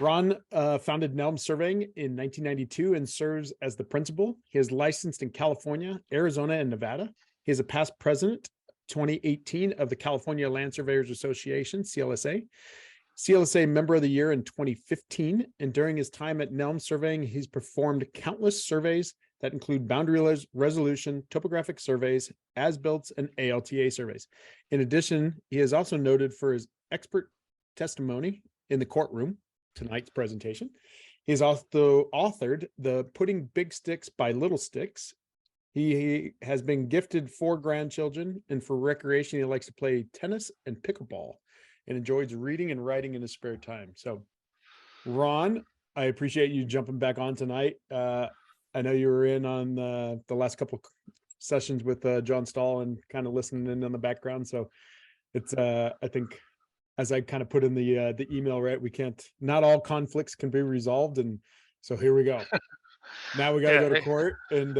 Ron founded Nelms Surveying in 1992 and serves as the principal. He is licensed in California, Arizona, and Nevada. He is a past president 2018 of the California Land Surveyors Association, CLSA. CLSA Member of the Year in 2015. And during his time at Nelms Surveying, he's performed countless surveys that include boundary resolution, topographic surveys, as-built, and ALTA surveys. In addition, he is also noted for his expert testimony in the courtroom, tonight's presentation. He's also authored the Putting Big Sticks by Little Sticks. He has been gifted 4 grandchildren, and for recreation, he likes to play tennis and pickleball and enjoys reading and writing in his spare time. So, Ron, I appreciate you jumping back on tonight. I know you were in on the last couple of sessions with John Stahl and kind of listening in on the background. So it's, I think, as I kind of put in the email, right, not all conflicts can be resolved. And so here we go. Now we got to go to court, and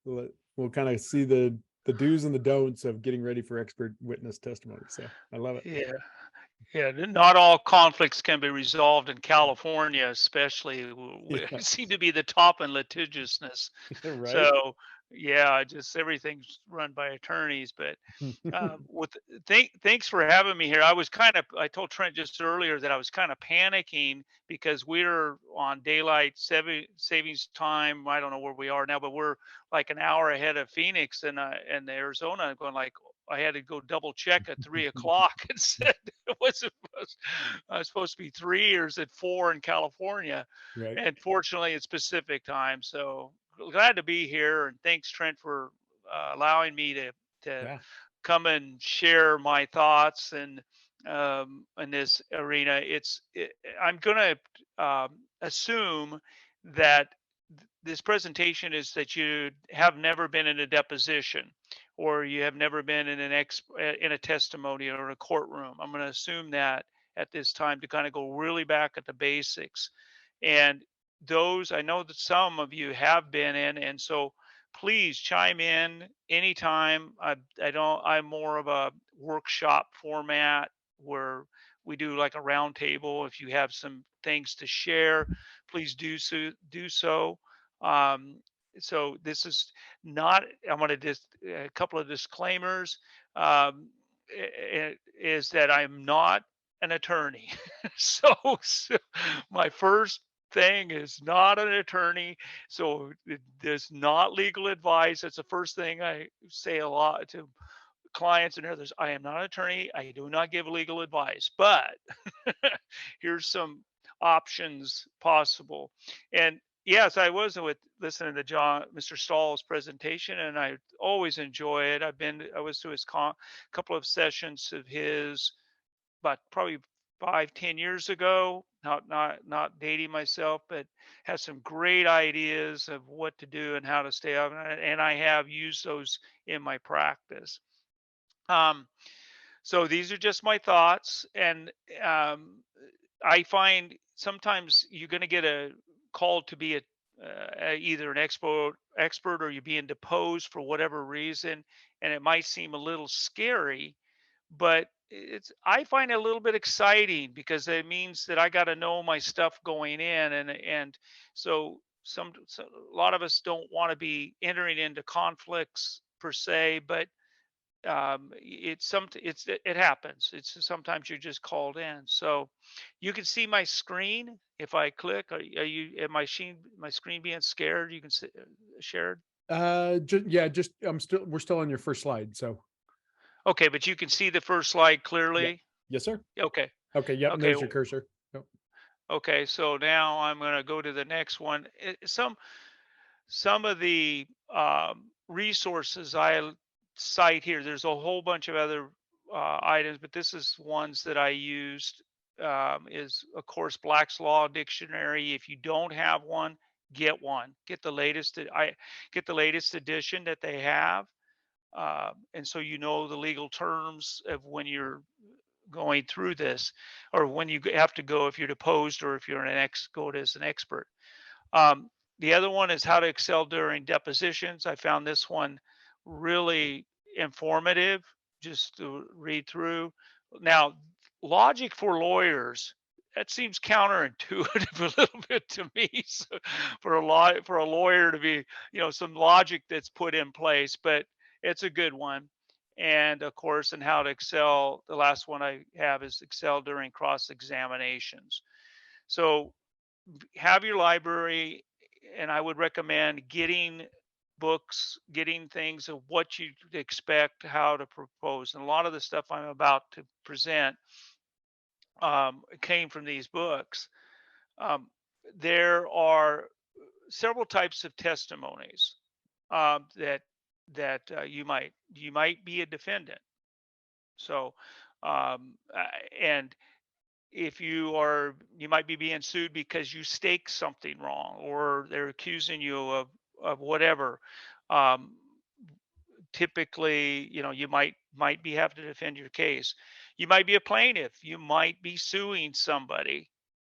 we'll kind of see the do's and the don'ts of getting ready for expert witness testimony. So I love it. Yeah, not all conflicts can be resolved in California, especially. We seem to be the top in litigiousness. Right. So, yeah, just everything's run by attorneys. But thanks for having me here. I told Trent just earlier that I was kind of panicking because we're on daylight savings time. I don't know where we are now, but we're like an hour ahead of Phoenix and Arizona. Going like, I had to go double check at 3 o'clock and said it wasn't I was supposed to be 3 or is it 4 in California. Right. And fortunately it's Pacific time. So glad to be here. And thanks, Trent, for allowing me to come and share my thoughts and in this arena. I'm going to assume that this presentation is that you have never been in a deposition or you have never been in in a testimony or a courtroom. I'm going to assume that at this time to kind of go really back at the basics. And those, I know that some of you have been in, and so please chime in anytime. I'm more of a workshop format where we do like a round table. If you have some things to share, please do so. So this is not, I'm going to just a couple of disclaimers, is that I'm not an attorney. so my first thing is not an attorney. So there's not legal advice. That's the first thing I say a lot to clients and others. I am not an attorney. I do not give legal advice, but here's some options possible. And yes, I was listening to Mr. Stahl's presentation, and I always enjoy it. I was to his couple of sessions of his, but probably 5-10 years ago. Not dating myself, but has some great ideas of what to do and how to stay up, and I have used those in my practice. So these are just my thoughts, and I find sometimes you're going to get a called to be either an expert or you're being deposed for whatever reason, and it might seem a little scary, but I find it a little bit exciting because it means that I got to know my stuff going in, and so a lot of us don't want to be entering into conflicts per se, but it happens. It's sometimes you're just called in. So you can see my screen if I click. My screen being scared? You can see shared. We're still on your first slide. So okay, but you can see the first slide clearly. Yeah. Yes, sir. Okay. Yep. Okay. There's your cursor. Yep. Okay, so now I'm going to go to the next one. Some of the resources I cite here, there's a whole bunch of other items, but this is ones that I used. Is of course Black's Law Dictionary. If you don't have one, get one. Get the latest edition that they have, and so you know the legal terms of when you're going through this, or when you have to go if you're deposed or if you're go as an expert. The other one is How to Excel During Depositions. I found this one really informative just to read through. Now, Logic for Lawyers that seems counterintuitive a little bit to me. So for a lawyer to be, some logic that's put in place, but it's a good one. And of course, and how to excel. The last one I have is excel during cross examinations. So have your library, and I would recommend getting books, getting things of what you expect, how to propose. And a lot of the stuff I'm about to present came from these books. Um, there are several types of testimonies that you might be a defendant. So, and if you might be being sued because you staked something wrong, or they're accusing you of whatever. Um, Typically, you might be have to defend your case. You might be a plaintiff. You might be suing somebody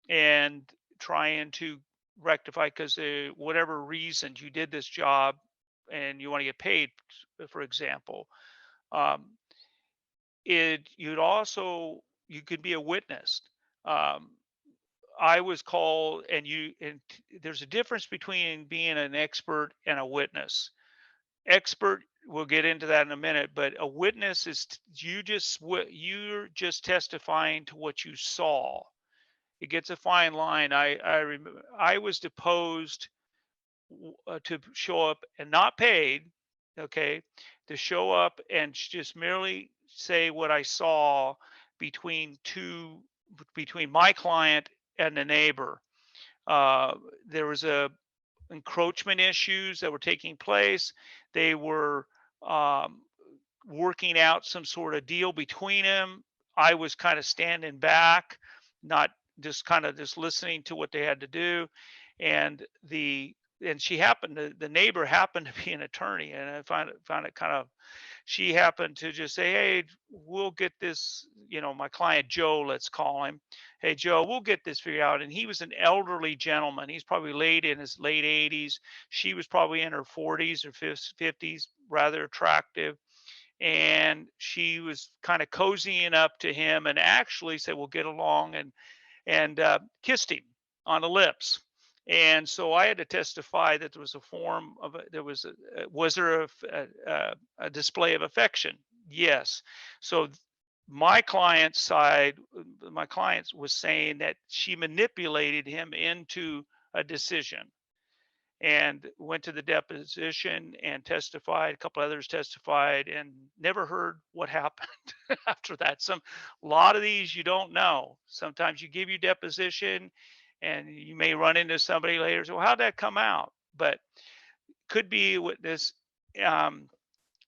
and trying to rectify, because whatever reasons you did this job and you want to get paid, for example. Um, you could be a witness. Um, I was called, there's a difference between being an expert and a witness. Expert, we'll get into that in a minute, but a witness is you're just testifying to what you saw. It gets a fine line. I remember I was deposed to show up and not paid, okay, to show up and just merely say what I saw between two between my client and the neighbor. Uh, there was a encroachment issues that were taking place. They were um, working out some sort of deal between them. I was kind of standing back, not just kind of just listening to what they had to do. And the neighbor happened to be an attorney, and I found it kind of, she happened to just say, "Hey, we'll get this, my client Joe, let's call him. Hey, Joe, we'll get this figured out." And he was an elderly gentleman. He's probably in his late 80s. She was probably in her 40s or 50s, rather attractive. And she was kind of cozying up to him and actually said, "We'll get along," and kissed him on the lips. And so I had to testify that there was a form of there was there a display of affection? Yes. So my client's side, my client was saying that she manipulated him into a decision, and went to the deposition and testified. A couple others testified, and never heard what happened after that. A lot of these you don't know. Sometimes you give your deposition, and you may run into somebody later. So how'd that come out? But could be a witness. Um,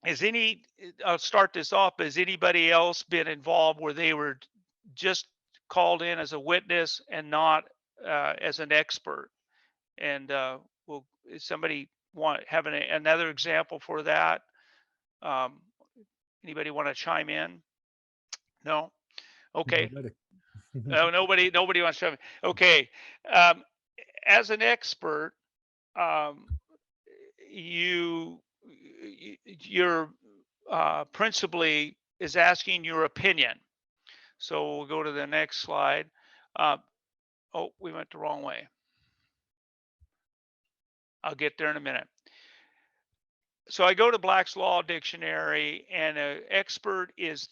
is any? I'll start this off. Has anybody else been involved where they were just called in as a witness and not as an expert? And will somebody want have another example for that? Um, Anybody want to chime in? No. Okay. Nobody. No, nobody wants to chime in. Okay. Um, as an expert, um, you your principally is asking your opinion. So we'll go to the next slide. Uh, oh, we went the wrong way. I'll get there in a minute. So I go to Black's Law Dictionary, and an expert is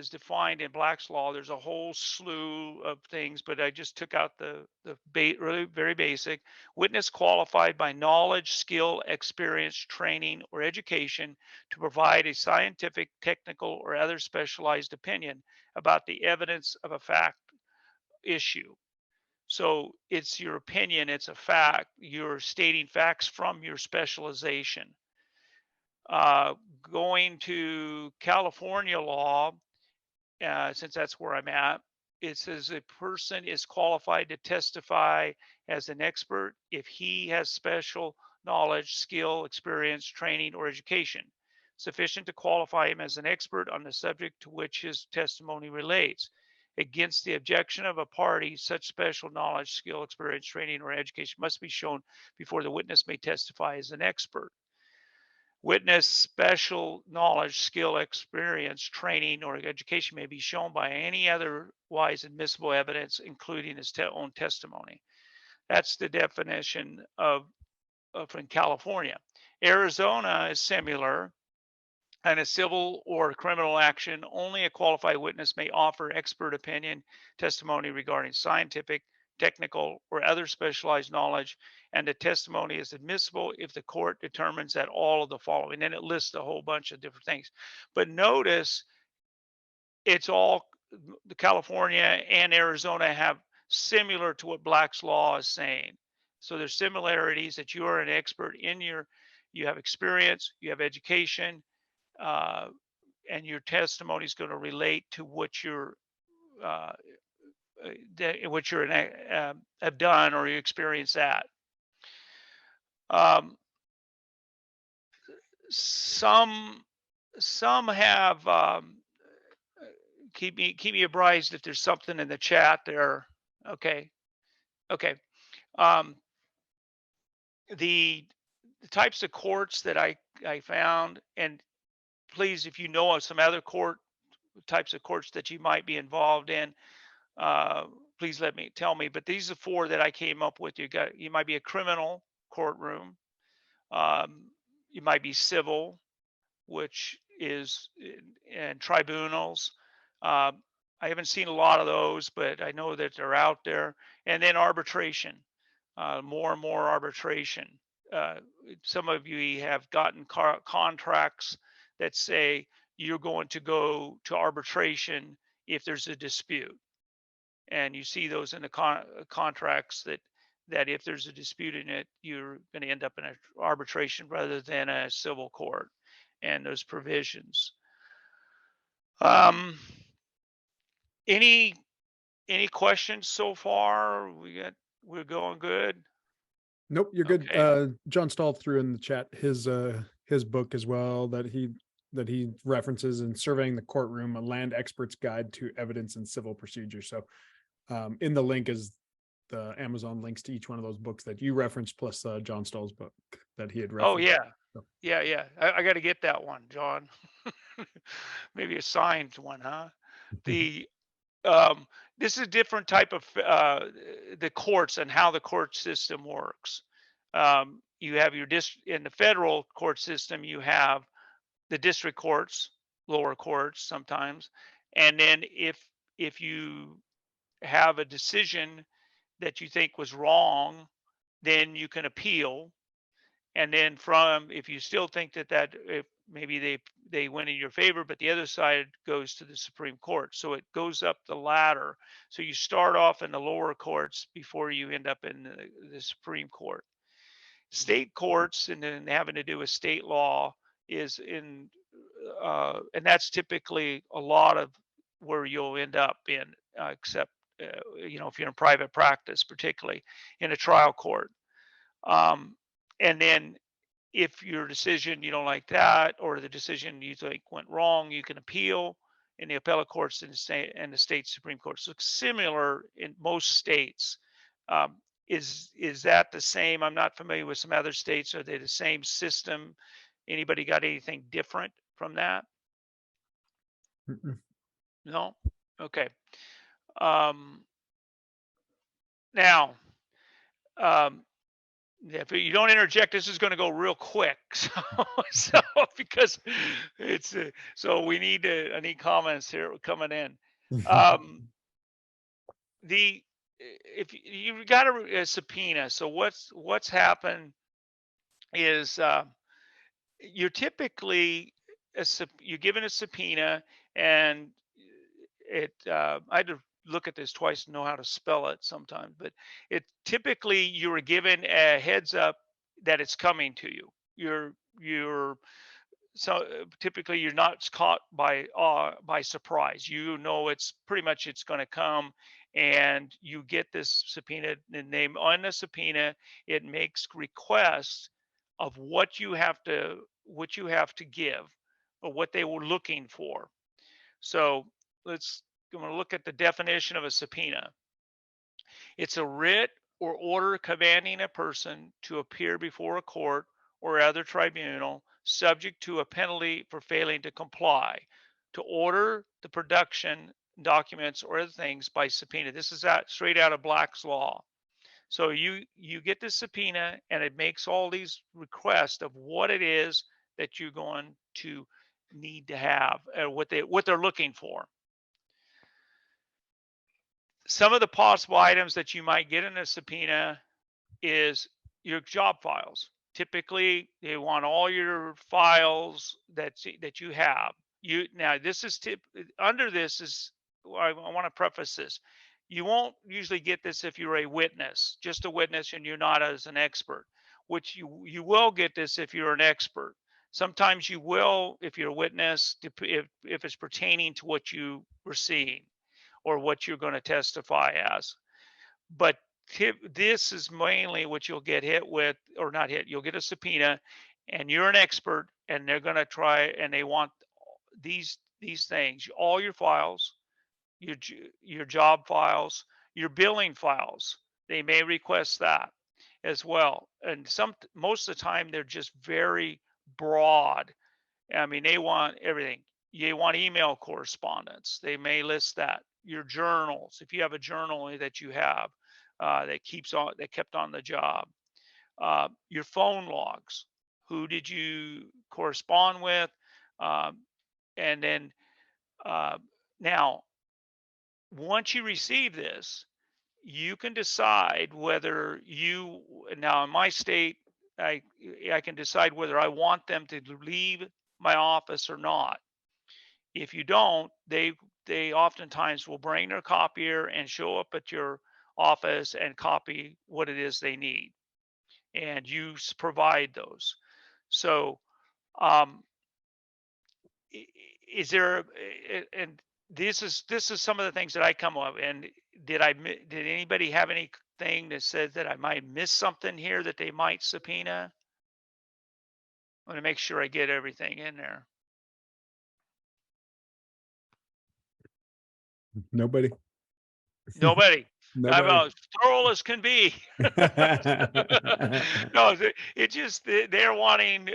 defined in Black's Law. There's a whole slew of things, but I just took out really very basic. Witness qualified by knowledge, skill, experience, training, or education to provide a scientific, technical, or other specialized opinion about the evidence of a fact issue. So it's your opinion, it's a fact. You're stating facts from your specialization. Uh, Going to California law, since that's where I'm at, it says a person is qualified to testify as an expert if he has special knowledge, skill, experience, training, or education sufficient to qualify him as an expert on the subject to which his testimony relates. Against the objection of a party, such special knowledge, skill, experience, training, or education must be shown before the witness may testify as an expert. Witness special knowledge, skill, experience, training, or education may be shown by any otherwise admissible evidence, including his own testimony. That's the definition of in California. Arizona is similar. In a civil or criminal action, only a qualified witness may offer expert opinion testimony regarding scientific, technical, or other specialized knowledge, and the testimony is admissible if the court determines that all of the following. And it lists a whole bunch of different things. But notice it's all the California and Arizona have similar to what Black's law is saying. So there's similarities that you are an expert in you have experience, you have education, uh, and your testimony is going to relate to what uh, what you're have done or you experience that. Um, some some have keep me apprised if there's something in the chat there. Okay, okay. Um, the, the types of courts that I found, and please, if you know of some other types of courts that you might be involved in, uh, please tell me. But these are four that I came up with. You might be a criminal courtroom, um, you might be civil, which is and tribunals. Uh, I haven't seen a lot of those, but I know that they're out there. And then arbitration, more and more arbitration. Uh, some of you have gotten contracts that say you're going to go to arbitration if there's a dispute, and you see those in the contracts that if there's a dispute in it, you're going to end up in an arbitration rather than a civil court, and those provisions. Um, any any questions so far? We're going good. Nope, you're good. Okay. John Stahl threw in the chat his book as well that he references in Surveying the Courtroom, a land expert's guide to evidence and civil procedure. So in the link is the Amazon links to each one of those books that you referenced, plus John Stahl's book that he had Oh referenced. yeah, So, yeah. I got to get that one, John. Maybe a signed one, huh? The um, this is a different type of the courts and how the court system works. You have your in the federal court system, you have the district courts, lower courts sometimes, and then if you have a decision that you think was wrong, then you can appeal. And then from if you still think that if maybe they went in your favor, but the other side goes to the Supreme Court, so it goes up the ladder. So you start off in the lower courts before you end up in the Supreme Court. State courts, and then having to do with state law, is in and that's typically a lot of where you'll end up in, except if you're in private practice, particularly in a trial court. um, and then if your decision you don't like that, or the decision you think went wrong, you can appeal in the appellate courts and the state Supreme Court. So it's similar in most states. Um, is that the same? I'm not familiar with some other states. Are they the same system? Anybody got anything different from that? No? Okay. Um, now, um, if you don't interject, this is going to go real quick. So because so I need comments here coming in. Um, the if you've got a subpoena, so what's happened is you're typically you're given a subpoena, and I had to look at this twice to know how to spell it sometimes, but it typically you were given a heads up that it's coming to you. You're so typically you're not caught by surprise. You know it's pretty much it's going to come, and you get this subpoena. The name on the subpoena, it makes requests of what you have to give, or what they were looking for. So let's I'm going to look at the definition of a subpoena. It's a writ or order commanding a person to appear before a court or other tribunal subject to a penalty for failing to comply, to order the production documents or other things by subpoena. This is out straight out of Black's law. So you get the subpoena, and it makes all these requests of what it is that you're going to need to have, what they're looking for. Some of the possible items that you might get in a subpoena is your job files. Typically, they want all your files that you have. You now this is under this is I want to preface this. You won't usually get this if you're a witness, just a witness, and you're not as an expert. Which you will get this if you're an expert. Sometimes you will if you're a witness, if it's pertaining to what you were seeing or what you're going to testify as. But this is mainly what you'll get hit with, or not hit. You'll get a subpoena, and you're an expert, and they're going to try, and they want these things, all your files, your job files, your billing files. They may request that as well. And most of the time, they're just very broad. I mean, they want everything. They want email correspondence. They may list that. Your journals, if you have a journal that you have that kept on the job. Your phone logs. Who did you correspond with? Um, and then now, once you receive this, you can decide whether you now in my state, I I can decide whether I want them to leave my office or not. If you don't, they oftentimes will bring their copier and show up at your office and copy what it is they need, and you provide those. So, um, is there? And this is some of the things that I come up. And did anybody have anything that said that I might miss something here that they might subpoena? I want to make sure I get everything in there. Nobody. Nobody. I'm Nobody. as thorough as can be. No, it just they're wanting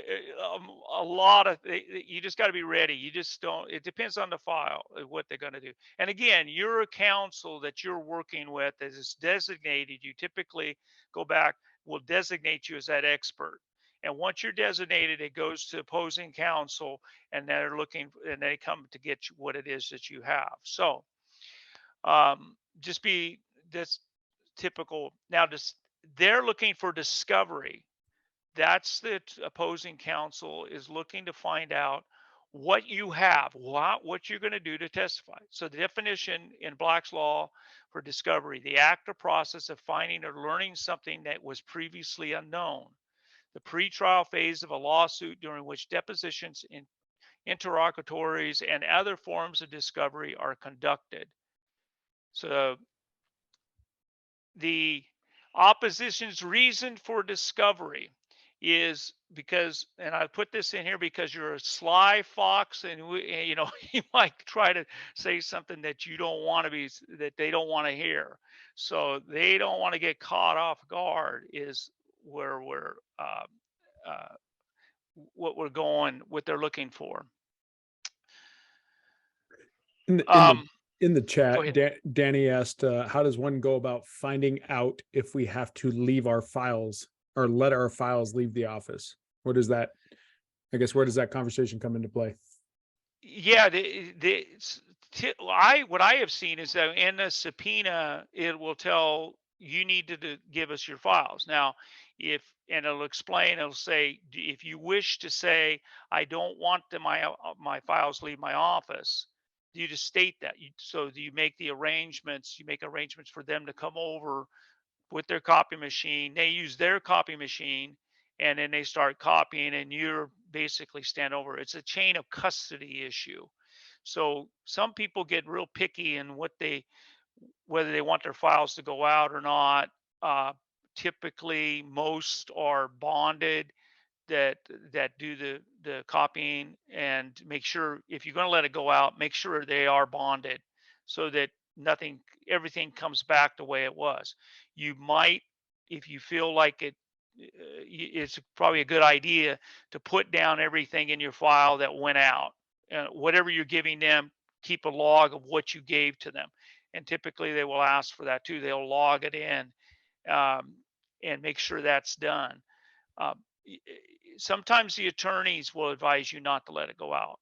a lot of. You just got to be ready. You just don't. It depends on the file what they're going to do. And again, you're a counsel that you're working with that is designated. You typically go back will designate you as that expert. And once you're designated, it goes to opposing counsel, and they're looking, and they come to get you what it is that you have. So just be this typical. Now, just they're looking for discovery. That's the opposing counsel is looking to find out what you have, what you're going to do to testify. So the definition in Black's law for discovery, the act or process of finding or learning something that was previously unknown. The pretrial phase of a lawsuit during which depositions, interrogatories, and other forms of discovery are conducted. So the opposition's reason for discovery is because, and I put this in here because you're a sly fox, and you might try to say something that you don't want to be, that they don't want to hear. So they don't want to get caught off guard is where we're what we're going, what they're looking for. In the, in the Go chat, ahead. Danny asked, how does one go about finding out if we have to leave our files or let our files leave the office? What is that? I guess where does that conversation come into play? Yeah, what I have seen is that in a subpoena, it will tell you need to give us your files. Now, and it'll explain, it'll say, if you wish to say, I don't want my files leave my office, you just state that. So you make arrangements for them to come over with their copy machine. They use their copy machine, and then they start copying, and you're basically stand over. It's a chain of custody issue. So some people get real picky in whether they want their files to go out or not. Typically, most are bonded that do the copying, and make sure if you're going to let it go out, make sure they are bonded so that everything comes back the way it was. You might, if you feel like it it's probably a good idea to put down everything in your file that went out. Whatever you're giving them, keep a log of what you gave to them. And typically they will ask for that too. They'll log it in, um, and make sure that's done. Um, Sometimes the attorneys will advise you not to let it go out,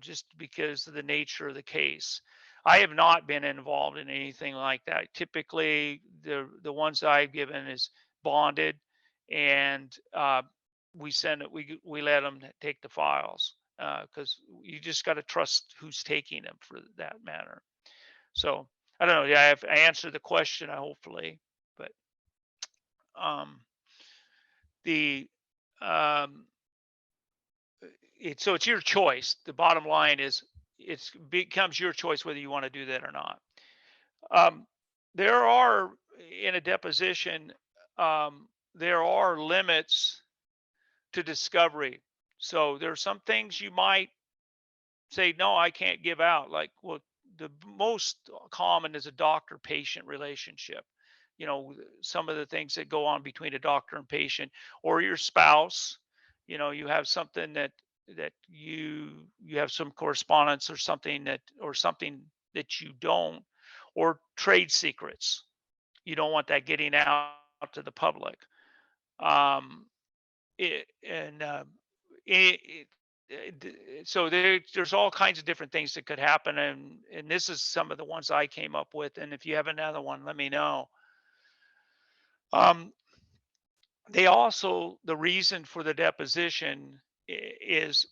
just because of the nature of the case. I have not been involved in anything like that. Typically, the ones I've given is bonded, and we send it. We let them take the files, because you just got to trust who's taking them for that matter. So I don't know. Yeah, I answered the question, hopefully, but um, the um, so it's your choice. The bottom line is it becomes your choice whether you want to do that or not. Um, there are in a deposition, there are limits to discovery. So there are some things you might say, no, I can't give out. Like, well, the most common is a doctor patient relationship. Some of the things that go on between a doctor and patient, or your spouse. You have something that you have some correspondence, or something that you don't, or trade secrets. You don't want that getting out to the public. Um, it, and it, so there's all kinds of different things that could happen, and this is some of the ones I came up with. And if you have another one, let me know. Um, the reason for the deposition is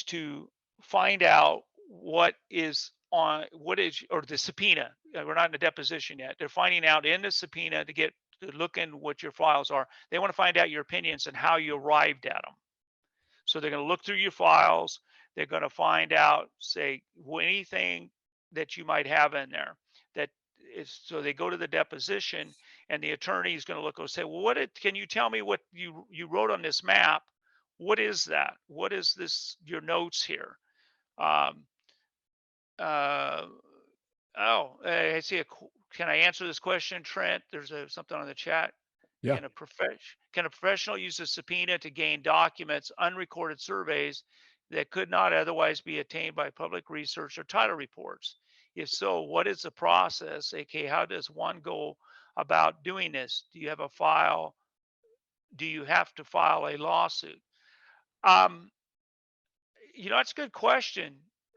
to find out what is, or the subpoena. We're not in the deposition yet. They're finding out in the subpoena to look in what your files are. They want to find out your opinions and how you arrived at them. So they're going to look through your files. They're going to find out, say, anything that you might have in there. That is, so they go to the deposition, and the attorney is going to look and say, well, can you tell me what you wrote on this map? What is that? What is this? Your notes here? Um, uh, I see can I answer this question, Trent? There's something on the chat. Yeah. Can a professional use a subpoena to gain documents, unrecorded surveys that could not otherwise be attained by public research or title reports? If so, what is the process? aka, how does one go about doing this? Do you have a file? Do you have to file a lawsuit? um that's a good question.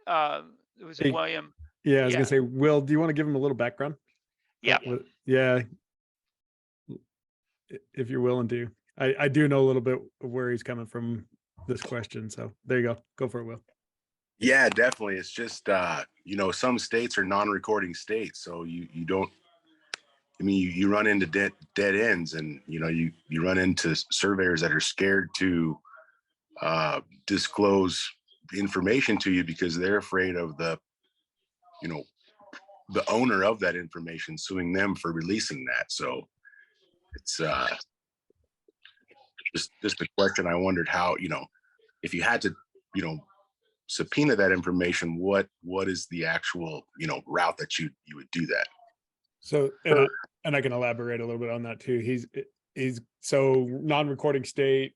Was it Hey, William? yeah, I was gonna Yeah. say, Will, do you want to give him a little background? Yeah. Yeah, if you're willing to. I do know a little bit of where he's coming from this question. So there you go. Go for it, Will. Yeah, definitely. It's just some states are non-recording states, so you don't. I mean, you run into dead ends, and you run into surveyors that are scared to disclose information to you because they're afraid of you know the owner of that information suing them for releasing that. So it's just a question. I wondered how, if you had to, you know subpoena that information, what is the actual route that you would do that? So, and I can elaborate a little bit on that too. He's so non-recording state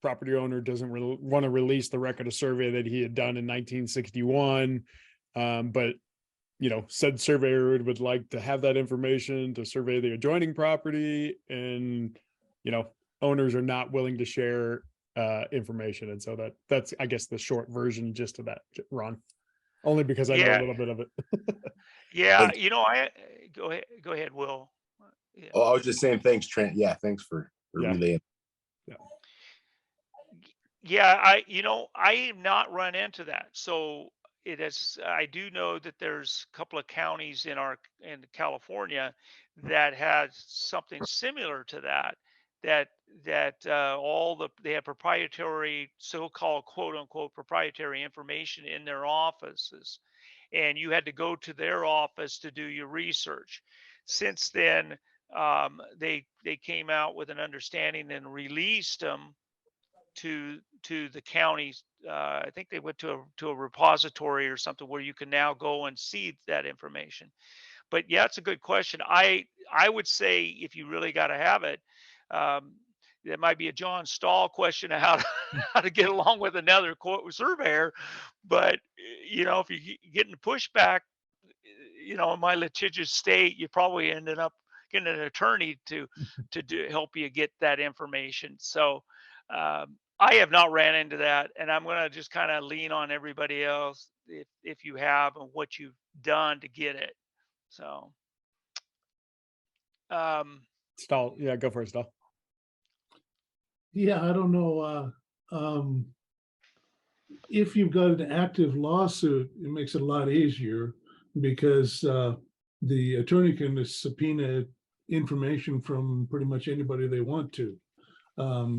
property owner doesn't want to release the record of survey that he had done in 1961, but said surveyor would like to have that information to survey the adjoining property, and owners are not willing to share information, and so that's I guess the short version just of that, Ron. Only because I know a Yeah. little bit of it. Yeah. Thanks. I go ahead, Will. Yeah. Oh, I was just saying thanks, Trent. Yeah, thanks for Yeah. relaying. Yeah. Yeah, I have not run into that. So I do know that there's a couple of counties in California that has something similar to that. They have proprietary, so-called quote unquote proprietary information in their offices, and you had to go to their office to do your research. Since then, they came out with an understanding and released them to the counties. I think they went to a repository or something where you can now go and see that information. But yeah, it's a good question. I would say if you really got to have it, um, there might be a John Stahl question of how to, how to get along with another surveyor, but if you get into pushback, in my litigious state, you probably ended up getting an attorney to help you get that information. So I have not ran into that, and I'm going to just kind of lean on everybody else if you have and what you've done to get it. So Stall, yeah, go for it, Stall. Yeah, I don't know. If you've got an active lawsuit, it makes it a lot easier because the attorney can subpoena information from pretty much anybody they want to,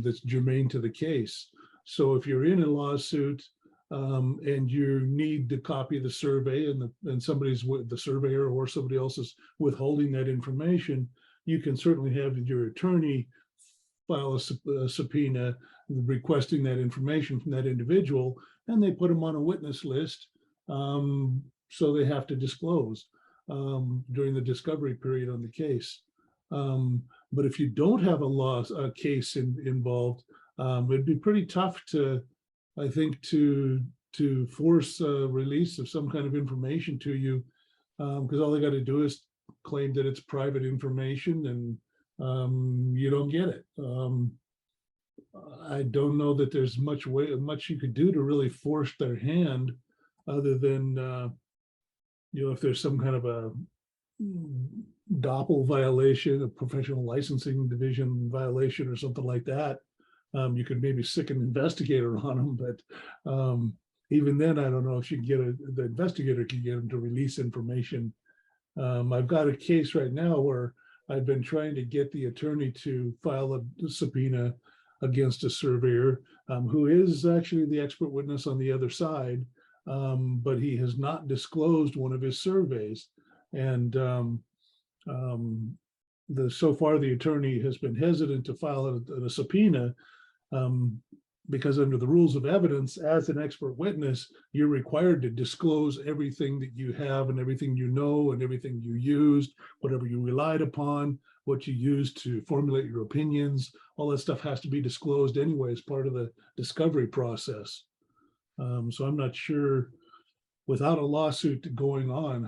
that's germane to the case. So if you're in a lawsuit and you need to copy the survey and somebody's with the surveyor or somebody else is withholding that information, you can certainly have your attorney file a subpoena requesting that information from that individual, and they put them on a witness list. So they have to disclose during the discovery period on the case. But if you don't have a case involved, it'd be pretty tough I think, to force a release of some kind of information to you, because all they got to do is claim that it's private information, and you don't get it. I don't know that there's much you could do to really force their hand, other than if there's some kind of a DOPL violation, a professional licensing division violation or something like that. You could maybe sick an investigator on them, but even then, I don't know if you can get the investigator can get them to release information. I've got a case right now where I've been trying to get the attorney to file a subpoena against a surveyor who is actually the expert witness on the other side, but he has not disclosed one of his surveys. And so far the attorney has been hesitant to file a subpoena because under the rules of evidence, as an expert witness, you're required to disclose everything that you have and everything you know and everything you used, whatever you relied upon, what you used to formulate your opinions. All that stuff has to be disclosed anyway as part of the discovery process. So I'm not sure, without a lawsuit going on,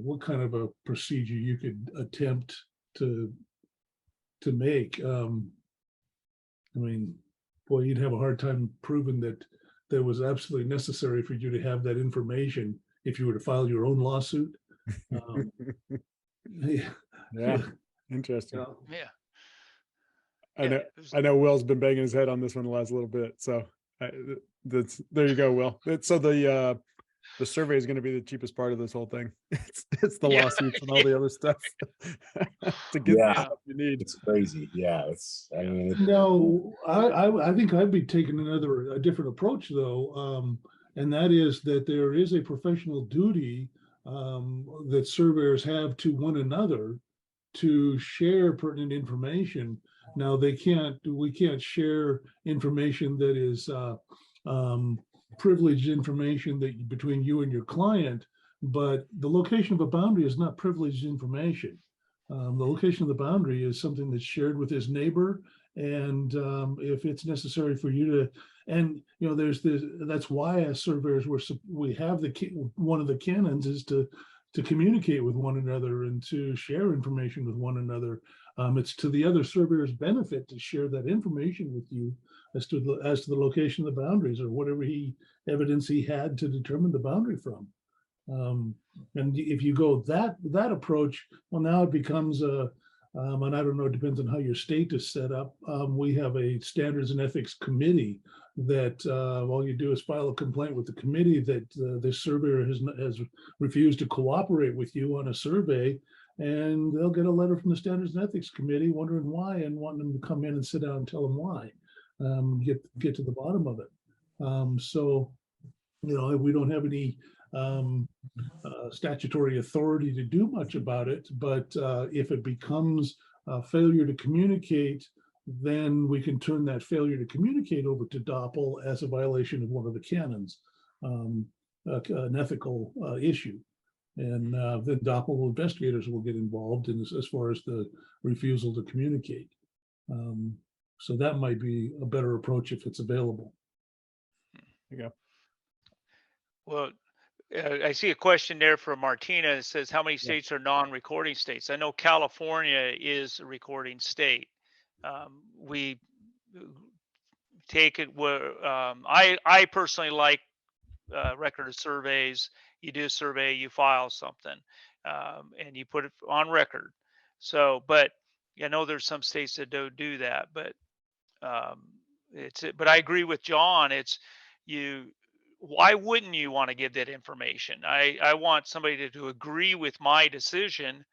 what kind of a procedure you could attempt to make. I mean, boy, you'd have a hard time proving that that was absolutely necessary for you to have that information if you were to file your own lawsuit. Yeah, interesting. yeah. I know Will's been banging his head on this one the last little bit. So there you go, Will. So the survey is going to be the cheapest part of this whole thing. It's the lawsuits and all the other stuff to get the stuff you need. It's crazy. Yeah, No, I think I'd be taking a different approach though, and that is that there is a professional duty that surveyors have to one another to share pertinent information. Now we can't share information that is privileged information between you and your client, but the location of a boundary is not privileged information. The location of the boundary is something that's shared with his neighbor, and if it's necessary for you to, and there's this. That's why as surveyors we have one of the canons is to communicate with one another and to share information with one another. It's to the other surveyor's benefit to share that information with you as to the location of the boundaries or whatever evidence he had to determine the boundary from. And if you go that approach, well, now it becomes and I don't know, it depends on how your state is set up. We have a standards and ethics committee that all you do is file a complaint with the committee that the surveyor has refused to cooperate with you on a survey, and they'll get a letter from the standards and ethics committee wondering why and wanting them to come in and sit down and tell them why, get to the bottom of it. So, we don't have any statutory authority to do much about it, but if it becomes a failure to communicate, then we can turn that failure to communicate over to DOPL as a violation of one of the canons, an ethical issue. And then doppel investigators will get involved in as far as the refusal to communicate. So that might be a better approach if it's available. There you go. Well, I see a question there from Martina. It says, how many states are non-recording states? I know California is a recording state. We take it where I personally like record of surveys. You do a survey, you file something, and you put it on record. So, but I know there's some states that don't do that, but but I agree with John. It's you. Why wouldn't you want to give that information? I want somebody to agree with my decision,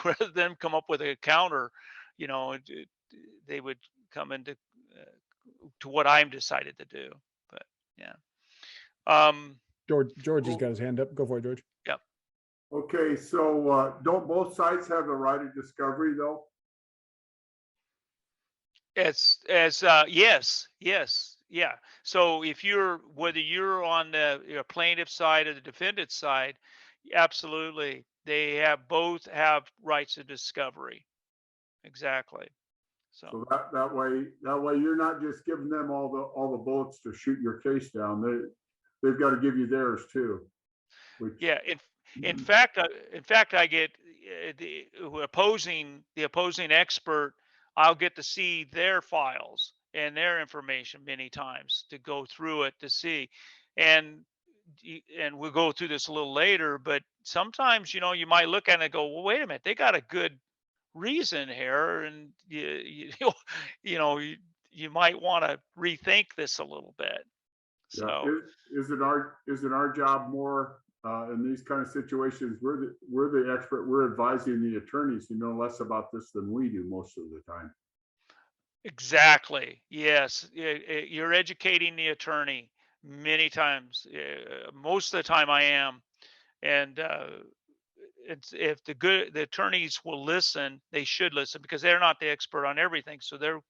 rather than come up with a counter. They would come into to what I'm decided to do. But yeah. George has got his hand up. Go for it, George. Yeah. Okay, so don't both sides have the right of discovery though? Yes, yeah. So if whether you're on the plaintiff side or the defendant side, absolutely, they both have rights of discovery. Exactly. So that way you're not just giving them all the bullets to shoot your case down. They've got to give you theirs too. Yeah. In fact, I get the opposing expert. I'll get to see their files and their information many times to go through it to see, and we'll go through this a little later. But sometimes, you might look at it and go, well, wait a minute, they got a good reason here, and you might want to rethink this a little bit. So yeah. Is it our job more in these kind of situations? We're the expert. We're advising the attorneys who know less about this than we do most of the time. Exactly. Yes, you're educating the attorney many times. Most of the time, I am, and if the attorneys will listen, they should listen, because they're not the expert on everything. So they're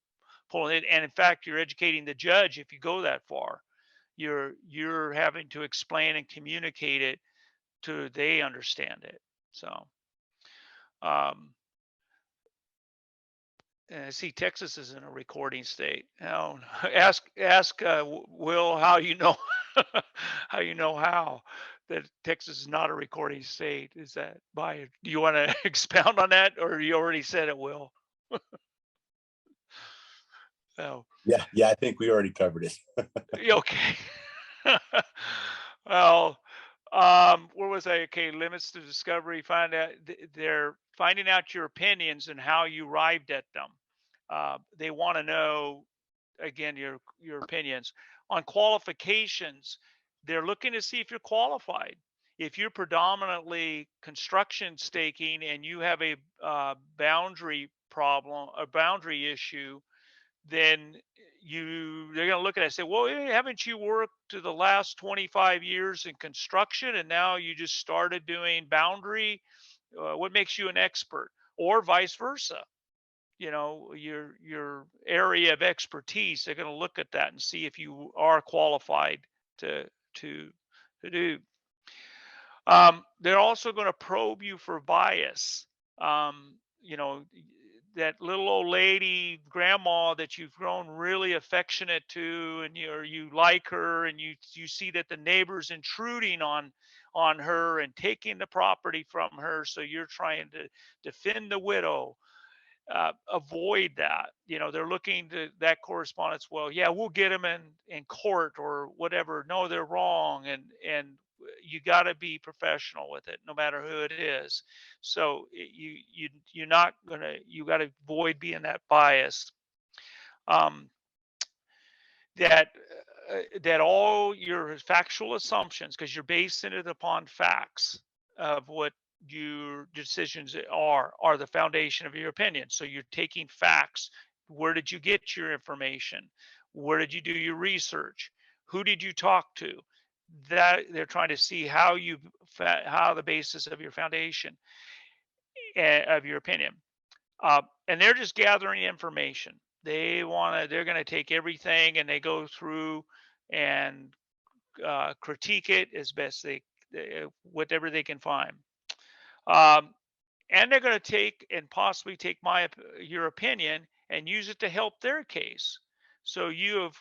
pulling it, and in fact, you're educating the judge if you go that far. You're having to explain and communicate it to they understand it. So, and I see Texas is in a recording state. Now, ask Will how you know how that Texas is not a recording state. Is that by? Do you want to expound on that, or you already said it, Will? Oh. Yeah, I think we already covered it. Okay. Well, where was I? Okay, limits to discovery. Find out they're finding out your opinions and how you arrived at them. They want to know, again, your opinions on qualifications. They're looking to see if you're qualified. If you're predominantly construction staking and you have a boundary problem, a boundary issue, then they're going to look at it and say, well, haven't you worked to the last 25 years in construction and now you just started doing boundary? What makes you an expert? Or vice versa. Your area of expertise, they're going to look at that and see if you are qualified to do. They're also going to probe you for bias. That little old lady grandma that you've grown really affectionate to, and you like her, and you see that the neighbor's intruding on her and taking the property from her, so you're trying to defend the widow. Avoid that. They're looking to that correspondence. Well, yeah, we'll get them in court or whatever. No, they're wrong, and you got to be professional with it, no matter who it is. So you got to avoid being that biased. That all your factual assumptions, because you're basing it upon facts of what your decisions are the foundation of your opinion. So you're taking facts. Where did you get your information? Where did you do your research? Who did you talk to? That they're trying to see how the basis of your foundation of your opinion, and they're just gathering information. They're going to take everything and they go through and critique it as best whatever they can find. Um, and they're going to take and possibly take your opinion and use it to help their case. So you have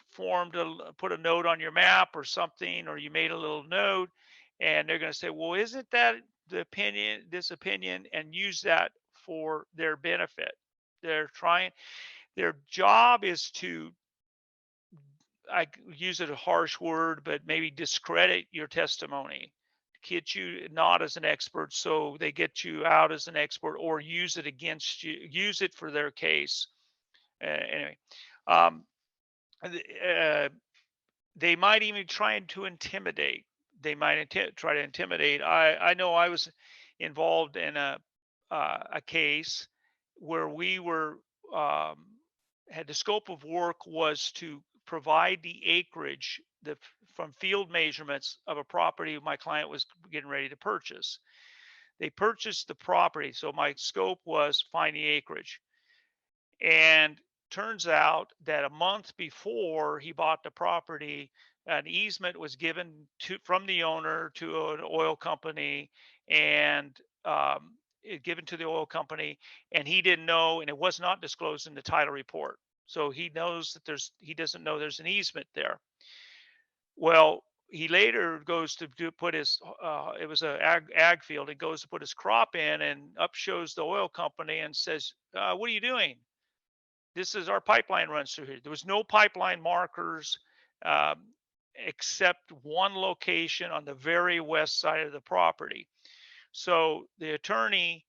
put a note on your map or something, or you made a little note, and they're going to say, well, isn't that this opinion, and use that for their benefit. Their job is to, I use it a harsh word, but maybe discredit your testimony, get you not as an expert, so they get you out as an expert, or use it against you, use it for their case. Anyway, um, uh, they might even try to intimidate. They might try to intimidate. I know I was involved in a case where we were had the scope of work was to provide the acreage from field measurements of a property my client was getting ready to purchase. They purchased the property, so my scope was find the acreage. And turns out that a month before he bought the property, an easement was given from the owner to an oil company, and given to the oil company, and he didn't know, and it was not disclosed in the title report. So he knows that he doesn't know there's an easement there. Well, he later goes to put his, it was a ag field. He goes to put his crop in, and up shows the oil company and says, what are you doing? This is our pipeline runs through here. There was no pipeline markers um, except one location on the very west side of the property. So the attorney,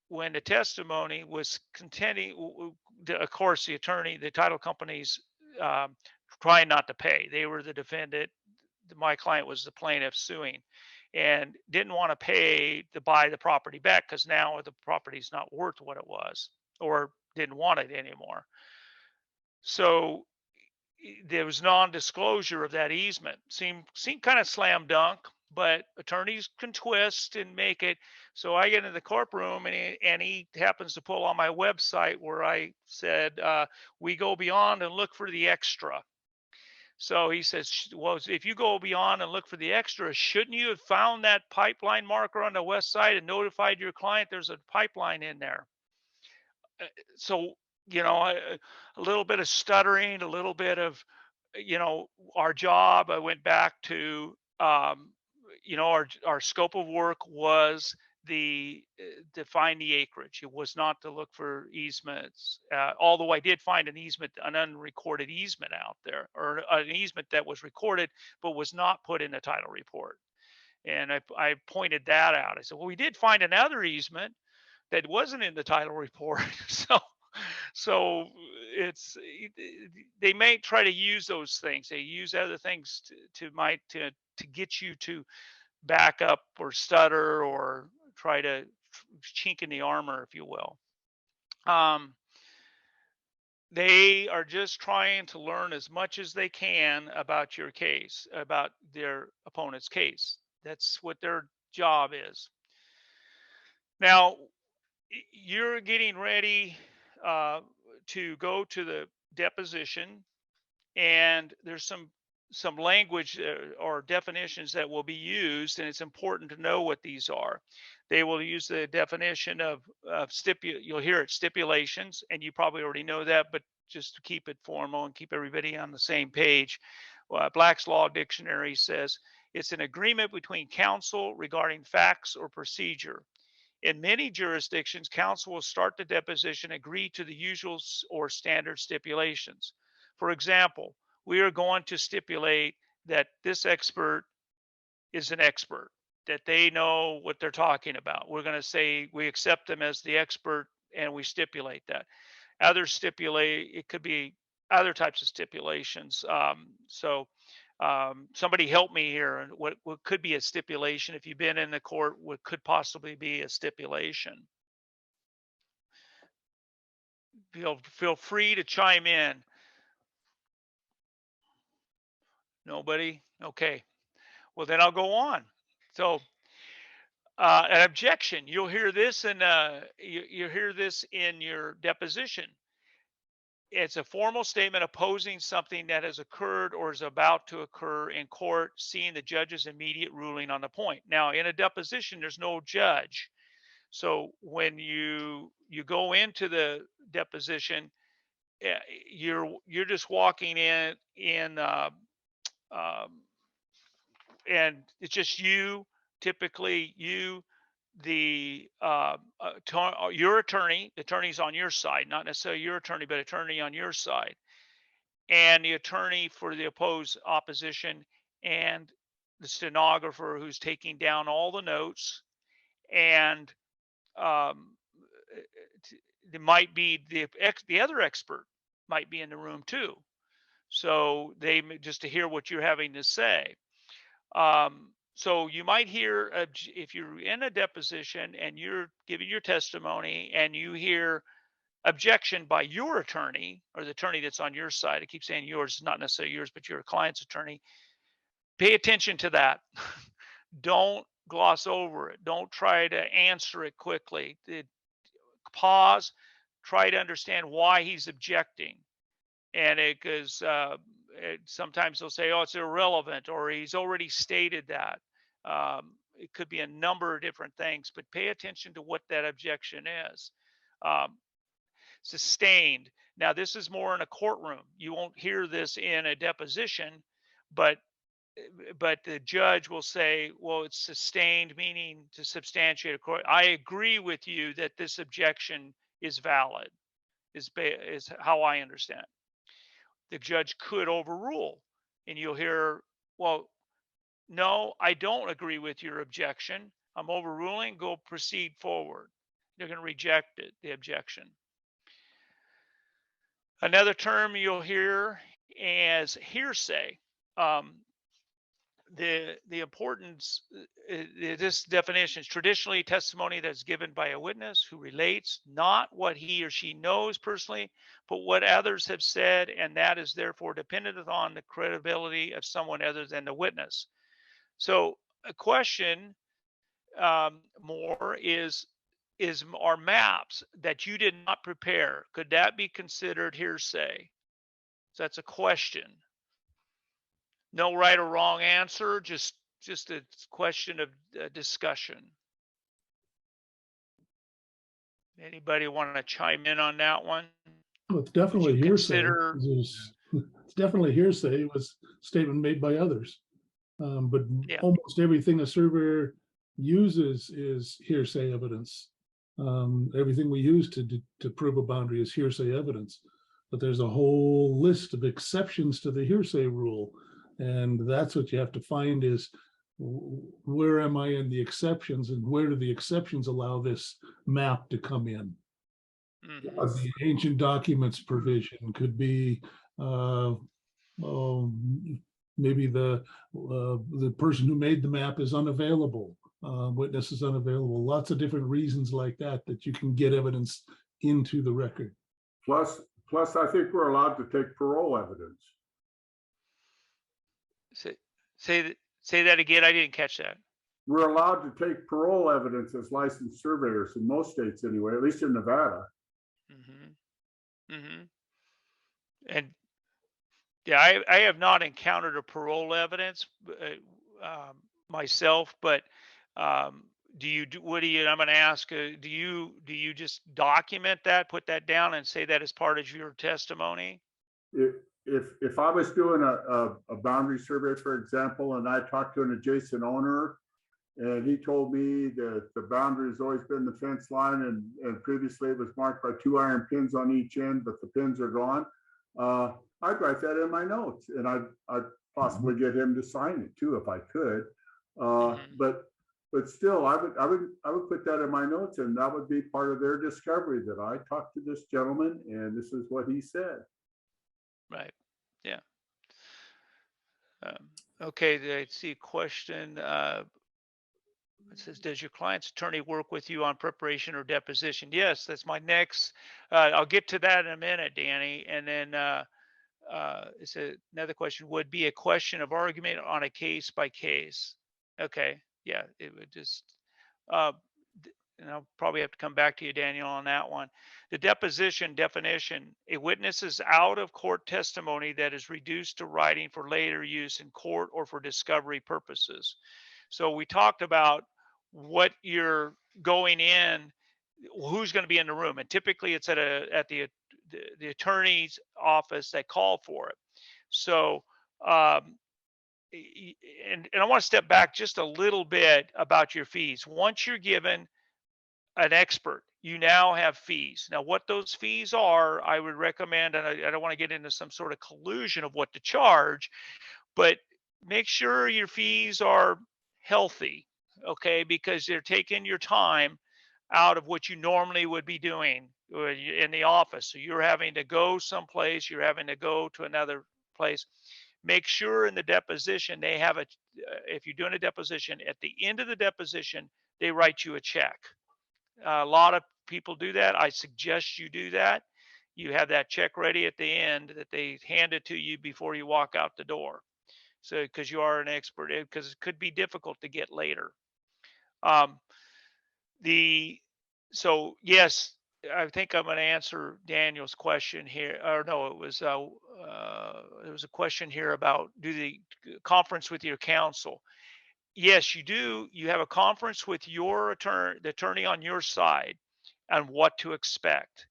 when the testimony was contending, of course, the title companies um, trying not to pay. They were the defendant. My client was the plaintiff suing, and didn't want to pay to buy the property back because now the property's not worth what it was, or didn't want it anymore. So there was non-disclosure of that easement. Seemed kind of slam dunk, but attorneys can twist and make it. So I get in the courtroom, and he happens to pull on my website where I said, we go beyond and look for the extra. So he says, well, if you go beyond and look for the extra, shouldn't you have found that pipeline marker on the west side and notified your client there's a pipeline in there? So, a little bit of stuttering, a little bit of, our job. I went back to, our scope of work was to find the acreage. It was not to look for easements, although I did find an unrecorded easement out there, or an easement that was recorded but was not put in the title report. And I pointed that out. I said, well, we did find another easement that wasn't in the title report. So they may try to use those things. They use other things to get you to back up or stutter or try to chink in the armor, if you will. They are just trying to learn as much as they can about your case, about their opponent's case. That's what their job is. Now, you're getting ready to go to the deposition, and there's some language or definitions that will be used, and it's important to know what these are. They will use the definition of you'll hear it, stipulations, and you probably already know that, but just to keep it formal and keep everybody on the same page, Black's Law Dictionary says it's an agreement between counsel regarding facts or procedure. In many jurisdictions, counsel will start the deposition, agree to the usual or standard stipulations. For example, we are going to stipulate that this expert is an expert, that they know what they're talking about. We're going to say we accept them as the expert, and we stipulate that. It could be other types of stipulations. Somebody help me here. And what could be a stipulation? If you've been in the court, what could possibly be a stipulation? Feel free to chime in. Nobody? Okay. Well, then I'll go on. So, an objection. You'll hear this, and you hear this in your deposition. it's a formal statement opposing something that has occurred or is about to occur in court, seeing the judge's immediate ruling on the point. Now, in a deposition, there's no judge. So when you go into the deposition, you're just walking in and it's just you, typically you, your attorney's on your side, not necessarily your attorney, but attorney on your side, and the attorney for the opposition, and the stenographer who's taking down all the notes, and um, there might be the other expert might be in the room too. So just to hear what you're having to say. So you might hear, if you're in a deposition and you're giving your testimony and you hear objection by your attorney or the attorney that's on your side, I keep saying yours, not necessarily yours, but your client's attorney, pay attention to that. Don't gloss over it. Don't try to answer it quickly. Pause, try to understand why he's objecting. And because sometimes they'll say, oh, it's irrelevant, or he's already stated that. It could be a number of different things, but pay attention to what that objection is. Sustained. Now, this is more in a courtroom. You won't hear this in a deposition, but the judge will say, well, it's sustained, meaning to substantiate a court. I agree with you that this objection is valid, is how I understand it. The judge could overrule, and you'll hear, well, no, I don't agree with your objection. I'm overruling, go proceed forward. They're going to reject it, the objection. Another term you'll hear as hearsay. The importance, this definition is traditionally testimony that's given by a witness who relates not what he or she knows personally, but what others have said, and that is therefore dependent on the credibility of someone other than the witness. So a question more is are maps that you did not prepare, could that be considered hearsay? So that's a question. No right or wrong answer, just a question of discussion. Anybody want to chime in on that one? Well, it's definitely hearsay. It's definitely hearsay. It was a statement made by others. But yeah, almost everything a surveyor uses is hearsay evidence. Everything we use to prove a boundary is hearsay evidence. But there's a whole list of exceptions to the hearsay rule. And that's what you have to find is, where am I in the exceptions, and where do the exceptions allow this map to come in? Mm-hmm. The ancient documents provision could be maybe the person who made the map is unavailable, witness is unavailable. Lots of different reasons like that you can get evidence into the record. Plus, I think we're allowed to take parole evidence. Say that again. I didn't catch that. We're allowed to take parole evidence as licensed surveyors in most states, anyway, at least in Nevada. Mm-hmm. Mm-hmm. And yeah, I have not encountered a parole evidence myself, but do you? I'm going to ask. Do you just document that, put that down, and say that as part of your testimony? If I was doing a boundary survey, for example, and I talked to an adjacent owner, and he told me that the boundary has always been the fence line, and previously it was marked by 2 iron pins on each end, but the pins are gone, I'd write that in my notes, and I'd possibly get him to sign it too if I could. But still, I would put that in my notes, and that would be part of their discovery, that I talked to this gentleman and this is what he said. Right. Yeah. Okay. I see a question. It says, does your client's attorney work with you on preparation or deposition? Yes, that's my next. I'll get to that in a minute, Danny. And then it's another question. Would be a question of argument on a case by case. Okay. Yeah. It would just. and I'll probably have to come back to you, Daniel, on that one. The deposition definition: a witness is out of court testimony that is reduced to writing for later use in court or for discovery purposes. So we talked about what you're going in, who's going to be in the room, and typically it's at the attorney's office that call for it. So and I want to step back just a little bit about your fees. Once you're given an expert, you now have fees. Now, what those fees are, I would recommend, and I don't want to get into some sort of collusion of what to charge, but make sure your fees are healthy, okay? Because they're taking your time out of what you normally would be doing in the office. So you're having to go someplace, you're having to go to another place. Make sure in the deposition they have if you're doing a deposition, at the end of the deposition, they write you a check. A lot of people do that. I suggest you do that. You have that check ready at the end that they hand it to you before you walk out the door. So, because you are an expert, because it could be difficult to get later. Um, so yes, I think I'm going to answer Daniel's question here. Or no, it was a question here about do the conference with your counsel. Yes, you do. You have a conference with your attorney, the attorney on your side, and what to expect.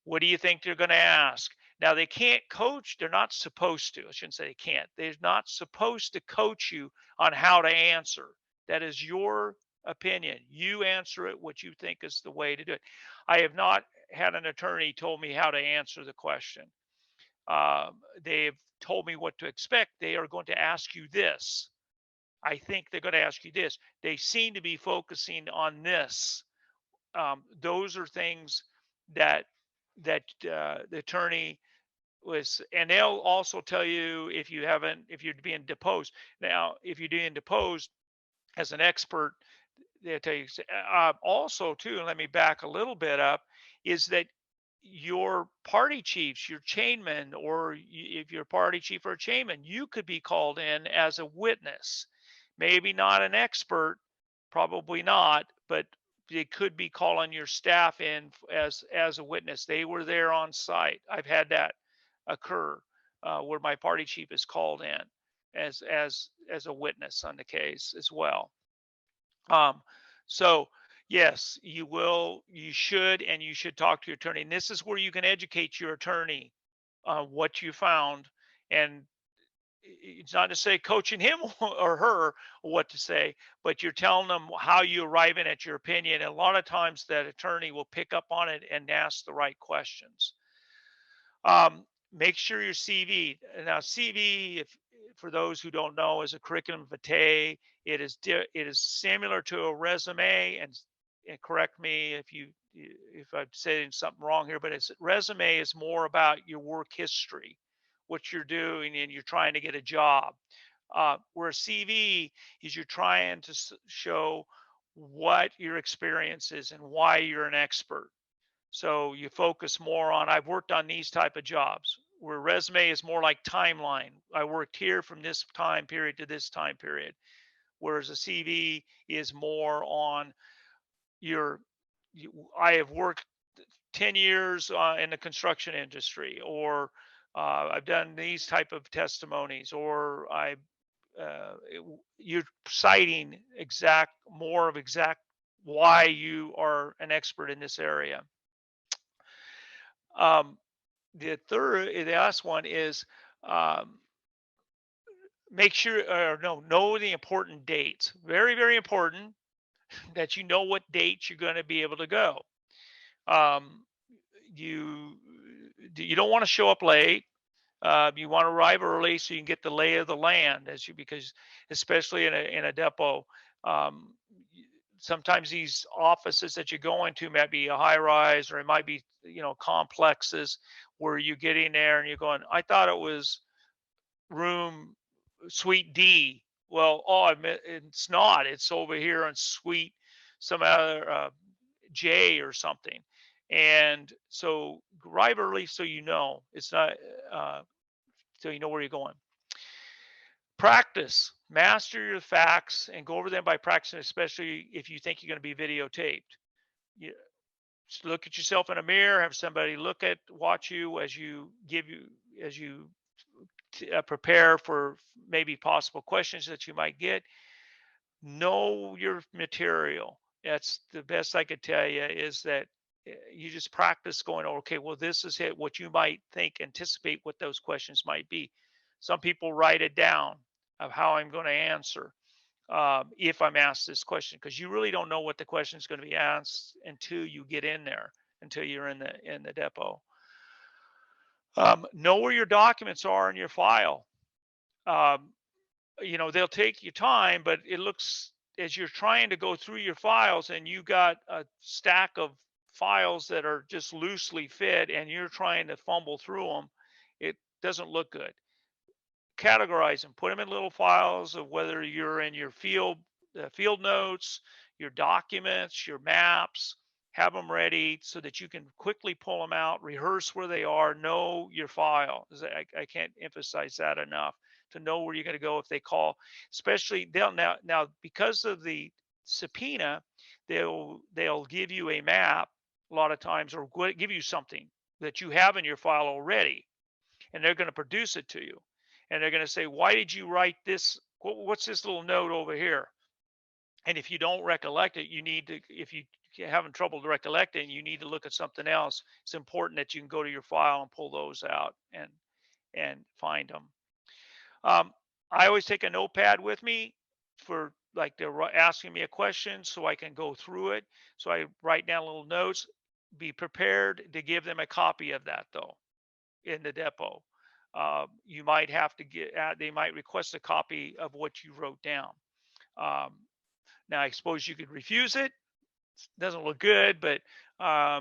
What do you think they're going to ask? Now, they can't coach. They're not supposed to. I shouldn't say they can't. They're not supposed to coach you on how to answer. That is your opinion. You answer it what you think is the way to do it. I have not had an attorney told me how to answer the question. They've told me what to expect. They are going to ask you this. I think they're going to ask you this. They seem to be focusing on this. Those are things that the attorney was, and they'll also tell you if you're being deposed. Now, if you're being deposed as an expert, they'll tell you also too. And let me back a little bit up. Is that your party chiefs, your chainmen, or if you're a party chief or a chainman, you could be called in as a witness. Maybe not an expert, probably not, but they could be calling your staff in as a witness. They were there on site. I've had that occur where my party chief is called in as a witness on the case as well. So yes, you should talk to your attorney. And this is where you can educate your attorney on what you found. And it's not to say coaching him or her what to say, but you're telling them how you arrive in at your opinion. And a lot of times that attorney will pick up on it and ask the right questions. Make sure your CV. Now, CV, for those who don't know, is a curriculum vitae. It is similar to a resume, and correct me if I'm saying something wrong here, but resume is more about your work history, what you're doing, and you're trying to get a job. Where a CV is you're trying to show what your experience is and why you're an expert. So you focus more on, I've worked on these type of jobs, where resume is more like timeline. I worked here from this time period to this time period. Whereas a CV is more on I have worked 10 years in the construction industry, or I've done these type of testimonies, or you're citing more of exact why you are an expert in this area. The last one is make sure, know the important dates. Very, very important that you know what dates you're going to be able to go. You don't want to show up late. You want to arrive early so you can get the lay of the land, because especially in a depot. Sometimes these offices that you go into might be a high rise, or it might be complexes where you get in there and you're going, I thought it was room suite D. Well, it's not. It's over here on suite some other J or something. And so arrive early so it's not so you know where you're going. Practice, master your facts, and go over them by practicing, especially if you think you're going to be videotaped. you just look at yourself in a mirror, have somebody watch you as you prepare for maybe possible questions that you might get. Know your material. That's the best I could tell you, is that you just practice going, okay, well, this is it, what you might anticipate what those questions might be. Some people write it down of how I'm going to answer if I'm asked this question, because you really don't know what the question is going to be asked until you get in there, until you're in the depot. Know where your documents are in your file. They'll take your time, but it looks, as you're trying to go through your files and you got a stack of files that are just loosely fit and you're trying to fumble through them, it doesn't look good. Categorize them, put them in little files of whether you're in your field notes, your documents, your maps. Have them ready so that you can quickly pull them out, rehearse where they are, know your file. I can't emphasize that enough, to know where you're going to go if they call. Especially now because of the subpoena, they'll give you a map a lot of times, or give you something that you have in your file already, and they're going to produce it to you, and they're going to say, why did you write this? What's this little note over here? And if you don't recollect it, if you're having trouble recollecting, you need to look at something else. It's important that you can go to your file and pull those out and find them. I always take a notepad with me for, like, they're asking me a question, so I can go through it. So I write down little notes. Be prepared to give them a copy of that, though, in the depot. You might have to they might request a copy of what you wrote down. Now, I suppose you could refuse it. Doesn't look good, but I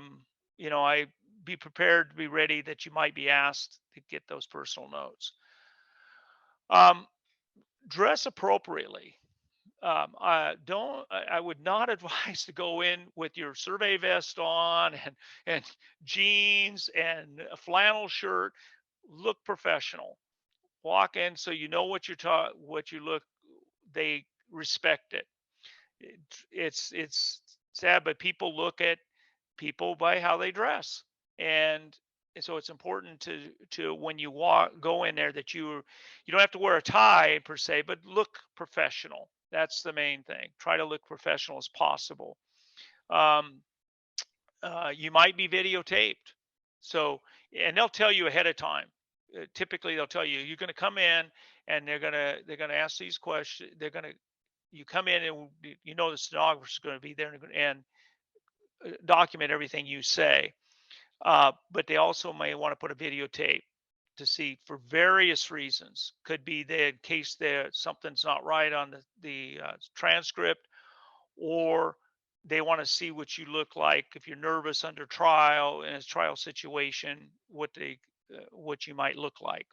be prepared to be ready that you might be asked to get those personal notes. Dress appropriately. I would not advise to go in with your survey vest on and jeans and a flannel shirt. Look professional. Walk in so you know what what you look. They respect it. It's sad, but people look at people by how they dress, and so it's important to when you go in there, that you don't have to wear a tie per se, but look professional. That's the main thing. Try to look professional as possible. You might be videotaped, and they'll tell you ahead of time. Typically, they'll tell you you're going to come in, and they're gonna ask these questions. You come in, and the stenographer's going to be there and document everything you say. But they also may want to put a videotape to see, for various reasons. Could be that in case something's not right on the transcript, or they want to see what you look like if you're nervous under trial, in a trial situation, what you might look like.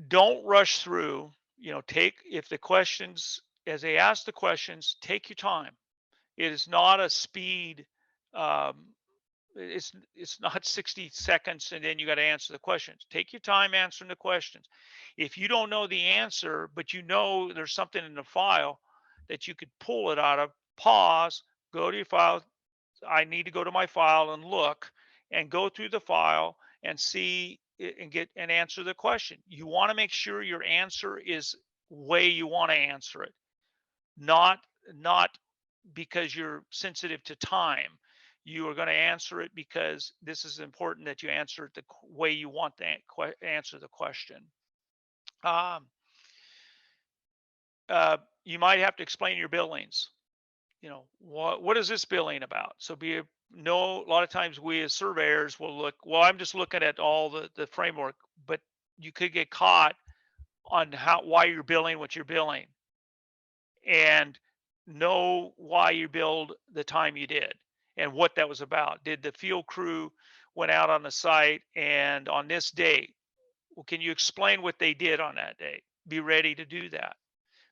Don't rush through. If the questions, as they ask the questions, take your time. It is not a speed. It's not 60 seconds and then you got to answer the questions. Take your time answering the questions. If you don't know the answer, but there's something in the file that you could pull it out of, pause, go to your file. I need to go to my file and look and go through the file and see and answer the question. You want to make sure your answer is way you want to answer it, not because you're sensitive to time. You are going to answer it because this is important that you answer it the way you want to answer the question. You might have to explain your billings. What is this billing about? So a lot of times we as surveyors will look, well, I'm just looking at all the framework, but you could get caught on why you're billing what you're billing, and know why you billed the time you did and what that was about. Did the field crew went out on the site and on this date? Well, can you explain what they did on that date? Be ready to do that.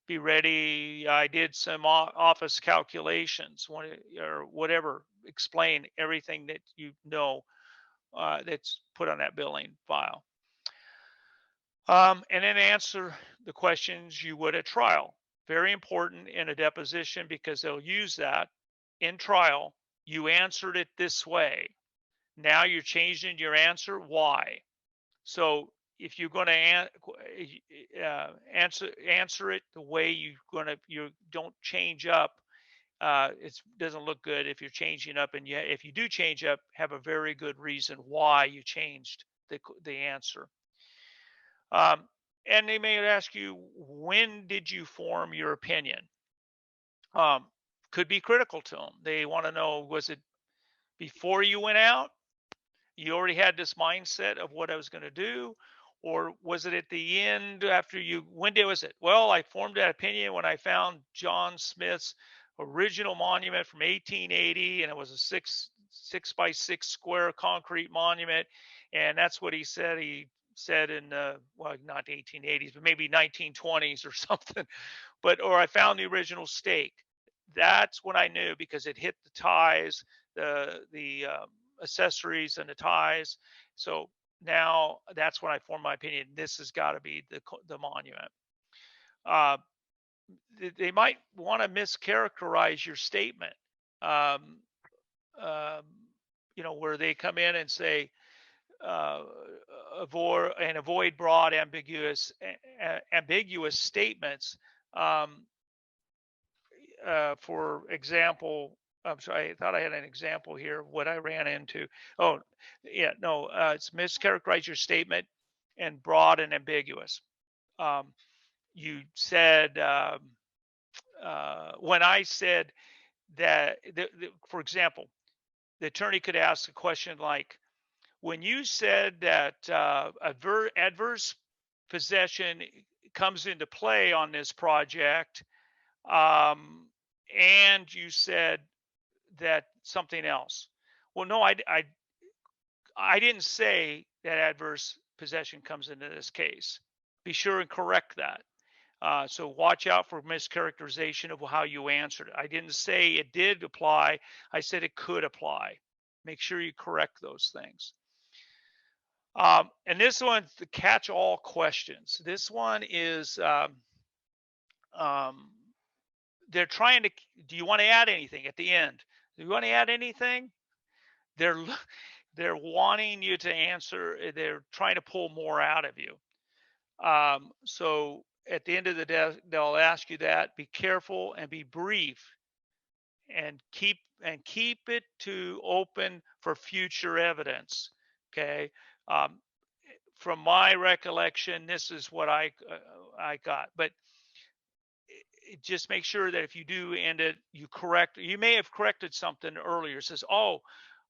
Be ready. I did some office calculations, or whatever. Explain everything that that's put on that billing file. And then answer the questions you would at trial. Very important in a deposition, because they'll use that in trial, you answered it this way. Now you're changing your answer. Why? So if you're going to answer it the way you don't change up, it doesn't look good if you're changing up. And if you do change up, have a very good reason why you changed the answer. And they may ask you, when did you form your opinion? Could be critical to them. They want to know, was it before you went out? You already had this mindset of what I was going to do? Or was it at the end after when was it? Well, I formed that opinion when I found John Smith's original monument from 1880, and it was a six by 6 square concrete monument. And that's what he said. He said in, well, not 1880s, but maybe 1920s or something. Or I found the original stake. That's when I knew, because it hit the ties, the accessories and the ties. So now that's when I formed my opinion. This has got to be the monument. They might want to mischaracterize your statement. Where they come in and say, avoid broad, ambiguous statements. For example, I'm sorry, I thought I had an example here of what I ran into. Oh, yeah, no, it's mischaracterize your statement and broad and ambiguous. You said, when I said that, for example, the attorney could ask a question like, when you said that adverse possession comes into play on this project, and you said that something else. Well, no, I didn't say that adverse possession comes into this case. Be sure and correct that. So watch out for mischaracterization of how you answered it. I didn't say it did apply. I said it could apply. Make sure you correct those things. And this one's the catch-all questions. This one is, they're trying to, do you want to add anything at the end? Do you want to add anything? They're wanting you to answer. They're trying to pull more out of you. So at the end of the day, they'll ask you that. Be careful and be brief, and keep it to open for future evidence. Okay. From my recollection, this is what I got, but just make sure that if you do end it, you may have corrected something earlier. It says, oh,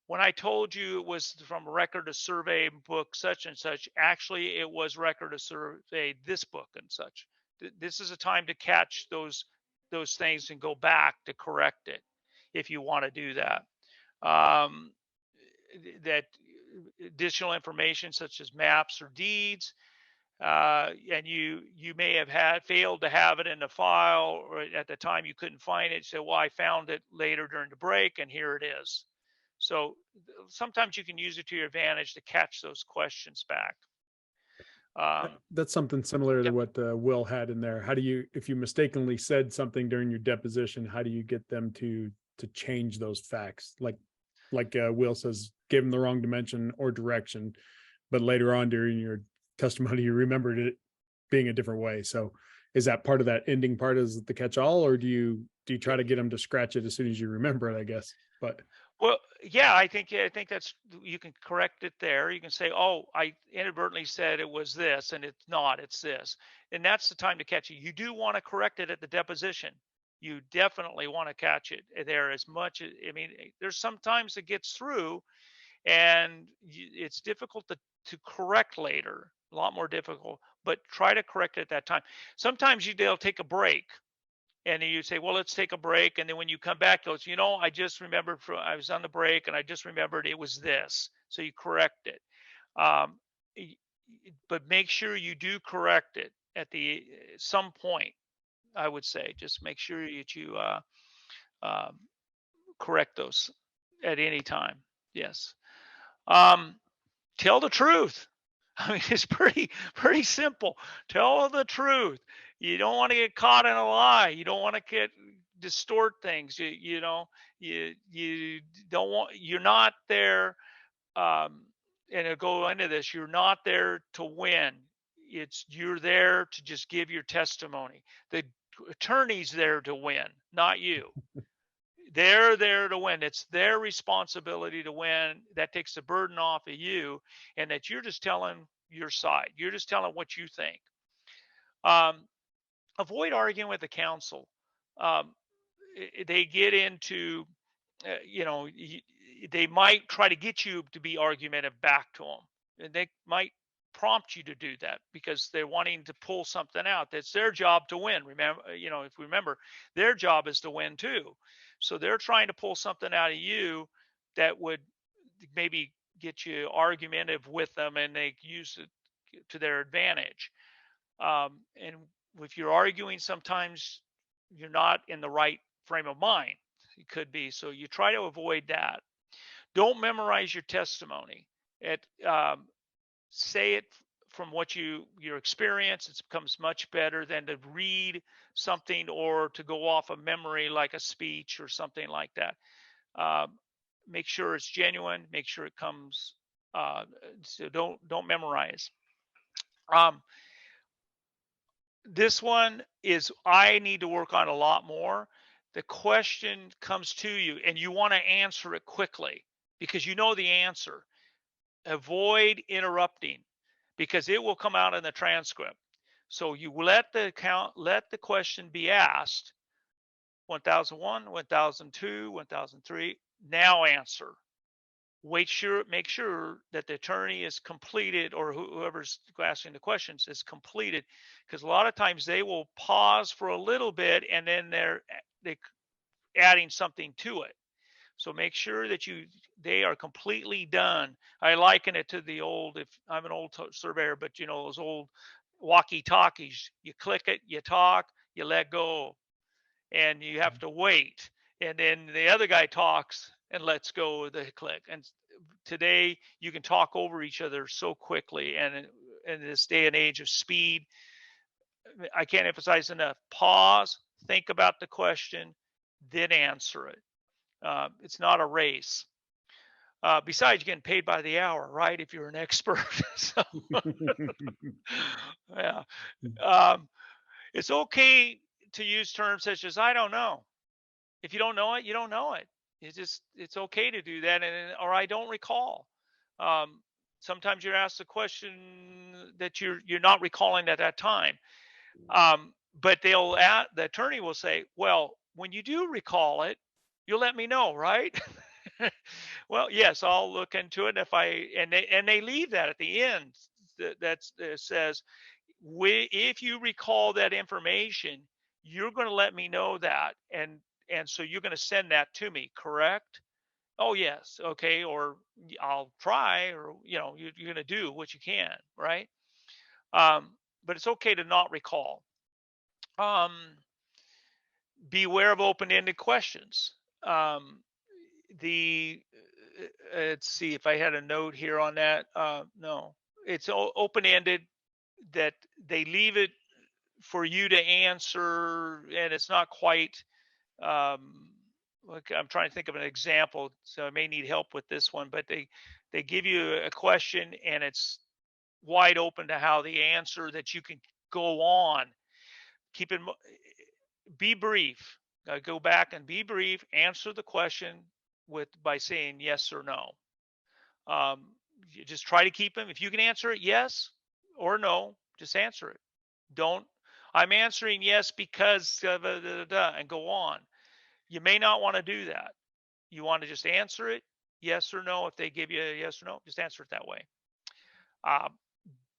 when I told you it was from record of survey book such and such, actually it was record of survey this book and such. This is a time to catch those things and go back to correct it if you want to do that. That additional information such as maps or deeds, and you may have failed to have it in the file, or at the time you couldn't find it. So, well, I found it later during the break, and here it is. So sometimes you can use it to your advantage to catch those questions back. That's something similar to what Will had in there. How do you, if you mistakenly said something during your deposition, how do you get them to change those facts? Like Will says, give them the wrong dimension or direction, but later on during your testimony, you remembered it being a different way. So is that part of that ending part, is the catch-all, or do you try to get them to scratch it as soon as you remember it, I guess? But well, yeah, I think that's, you can correct it there. You can say, oh, I inadvertently said it was this, and it's not, it's this. And that's the time to catch it. You do want to correct it at the deposition. You definitely want to catch it there as much as, I mean, there's sometimes it gets through and it's difficult to correct later, a lot more difficult, but try to correct it at that time. Sometimes they'll take a break. And then you say, well, let's take a break. And then when you come back, goes, I just remembered I was on the break and I just remembered it was this. So you correct it. But make sure you do correct it at some point, I would say. Just make sure that you correct those at any time. Yes. Tell the truth. I mean, it's pretty simple. Tell the truth. You don't want to get caught in a lie. You don't want to distort things. You know, you don't want, you're not there. And I'll go into this. You're not there to win. You're there to just give your testimony. The attorney's there to win, not you. They're there to win. It's their responsibility to win. That takes the burden off of you, and that you're just telling your side. You're just telling what you think. Avoid arguing with the counsel. Um, they get into, you know, they might try to get you to be argumentative back to them, and they might prompt you to do that because they're wanting to pull something out. That's their job to win. Remember, you know, if we remember, their job is to win too. So they're trying to pull something out of you that would maybe get you argumentative with them, and they use it to their advantage. And if you're arguing, sometimes you're not in the right frame of mind. It could be. So you try to avoid that. Don't memorize your testimony. Say it from what your experience. It becomes much better than to read something or to go off of memory like a speech or something like that. Make sure it's genuine. Make sure it comes. So don't memorize. This one is, I need to work on a lot more. The question comes to you and you want to answer it quickly because you know the answer. Avoid interrupting because it will come out in the transcript. So you let the question be asked. 1001, 1002, 1003. Now answer. Make sure that the attorney is completed, or whoever's asking the questions is completed, because a lot of times they will pause for a little bit and then they're adding something to it. So make sure that they are completely done. I liken it to the old, if I'm an old surveyor, but you know, those old walkie-talkies. You click it, you talk, you let go, and you have to wait. And then the other guy talks and lets go of the click. And today you can talk over each other so quickly. And in this day and age of speed, I can't emphasize enough. Pause, think about the question, then answer it. It's not a race. Besides, you're getting paid by the hour, right? If you're an expert. So, yeah. It's okay to use terms such as "I don't know." If you don't know it, you don't know it. It's okay to do that, or "I don't recall." Sometimes you're asked a question that you're not recalling at that time. But the attorney will say, "Well, when you do recall it, you'll let me know, right?" Well, yes, I'll look into it. And they leave that at the end. That says, if you recall that information, you're going to let me know that, and so you're going to send that to me, correct? Oh, yes, okay, or I'll try, or you're going to do what you can, right? But it's okay to not recall. Beware of open-ended questions. Let's see if I had a note here on that. No, it's open-ended, that they leave it for you to answer, and it's not quite. Look, I'm trying to think of an example, so I may need help with this one. But they give you a question, and it's wide open to how the answer that you can go on. Be brief. Go back and be brief. Answer the question by saying yes or no. You just try to keep them. If you can answer it yes or no, just answer it. I'm answering yes because and go on. You may not want to do that. You want to just answer it yes or no. If they give you a yes or no, just answer it that way.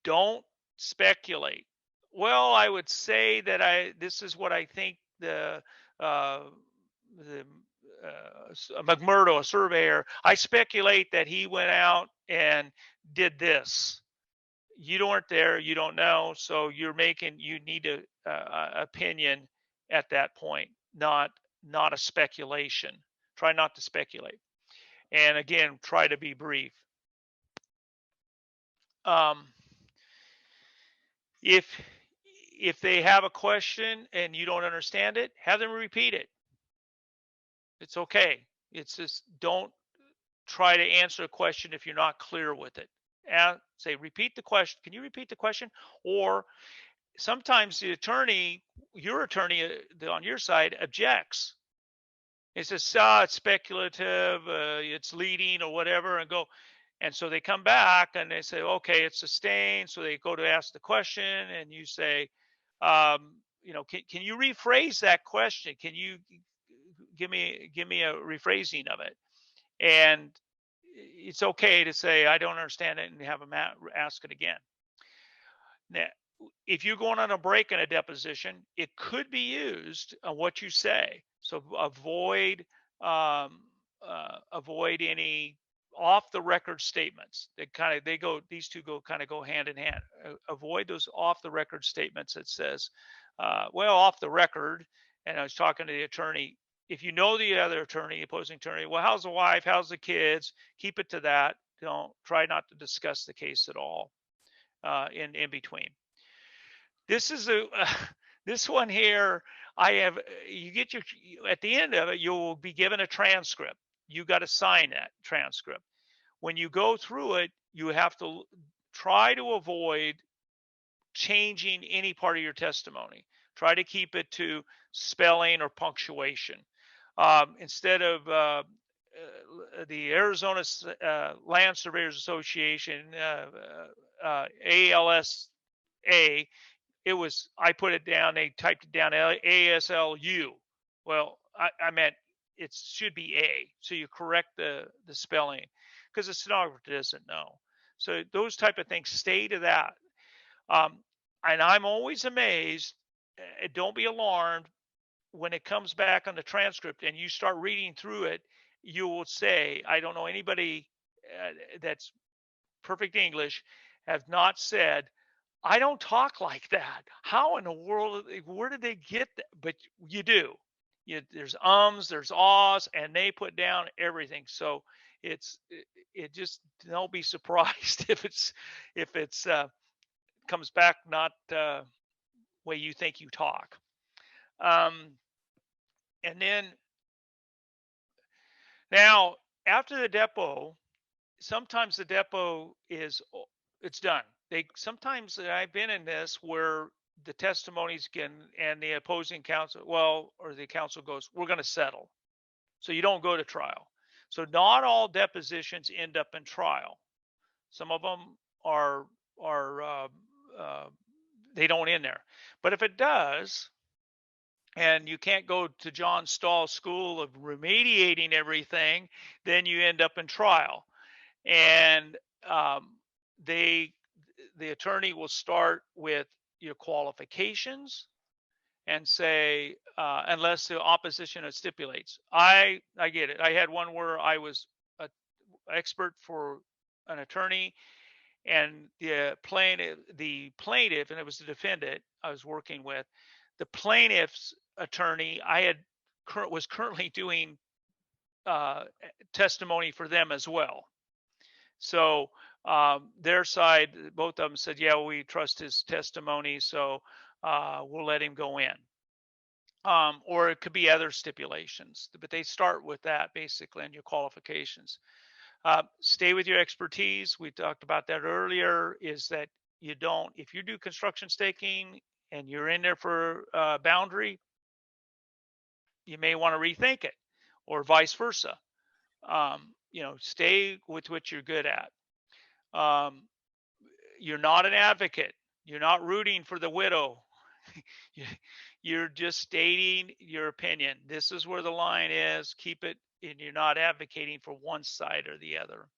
Don't speculate. Well, I would say that this is what I think the McMurdo, a surveyor, I speculate that he went out and did this. You weren't there, you don't know, so you need a opinion at that point, not a speculation. Try not to speculate, and again, try to be brief. If they have a question and you don't understand it, have them repeat it. It's okay. It's just don't try to answer a question if you're not clear with it. And say, repeat the question. Can you repeat the question? Or sometimes the attorney, your attorney on your side objects. It says, it's speculative, it's leading or whatever, and go. And so they come back and they say, okay, it's sustained. So they go to ask the question, and you say, can you rephrase that question? Can you give me a rephrasing of it? And it's okay to say, I don't understand it, and have them ask it again. Now, if you're going on a break in a deposition, it could be used on what you say. So avoid any off the record statements. These two kind of go hand in hand. Avoid those off the record statements that says, off the record. And I was talking to the attorney. If you know the other attorney, opposing attorney, well, how's the wife? How's the kids? Keep it to that. Don't try not to discuss the case at all in between. This is this one here. I have, you get at the end of it, you'll be given a transcript. You got to sign that transcript. When you go through it, you have to try to avoid changing any part of your testimony. Try to keep it to spelling or punctuation. Instead of the Arizona Land Surveyors Association, ALSA, I put it down, they typed it down, ASLU. Well, I meant it should be A. So you correct the spelling, because the stenographer doesn't know. So those type of things, stay to that. And I'm always amazed, don't be alarmed, when it comes back on the transcript and you start reading through it, you will say, I don't know anybody that's perfect English have not said, I don't talk like that. How in the world, where did they get that? But you do. There's there's ahs, and they put down everything. So it just, don't be surprised if it's comes back not way you think you talk. And then now after the depo, sometimes the depo it's done. Sometimes I've been in this where the testimonies and the opposing counsel, or the counsel goes, we're going to settle. So you don't go to trial. So not all depositions end up in trial. Some of them are they don't end there. But if it does, and you can't go to John Stahl's school of remediating everything, then you end up in trial. And the attorney will start with your qualifications and say, unless the opposition stipulates. I get it. I had one where I was an expert for an attorney, and the plaintiff, and it was the defendant I was working with, the plaintiff's attorney, was currently doing testimony for them as well. So their side, both of them said, yeah, we trust his testimony, so we'll let him go in. Or it could be other stipulations, but they start with that basically in your qualifications. Stay with your expertise. We talked about that earlier, is that if you do construction staking and you're in there for boundary, you may want to rethink it, or vice versa. Stay with what you're good at. You're not an advocate. You're not rooting for the widow. You're just stating your opinion. This is where the line is. Keep it, and you're not advocating for one side or the other.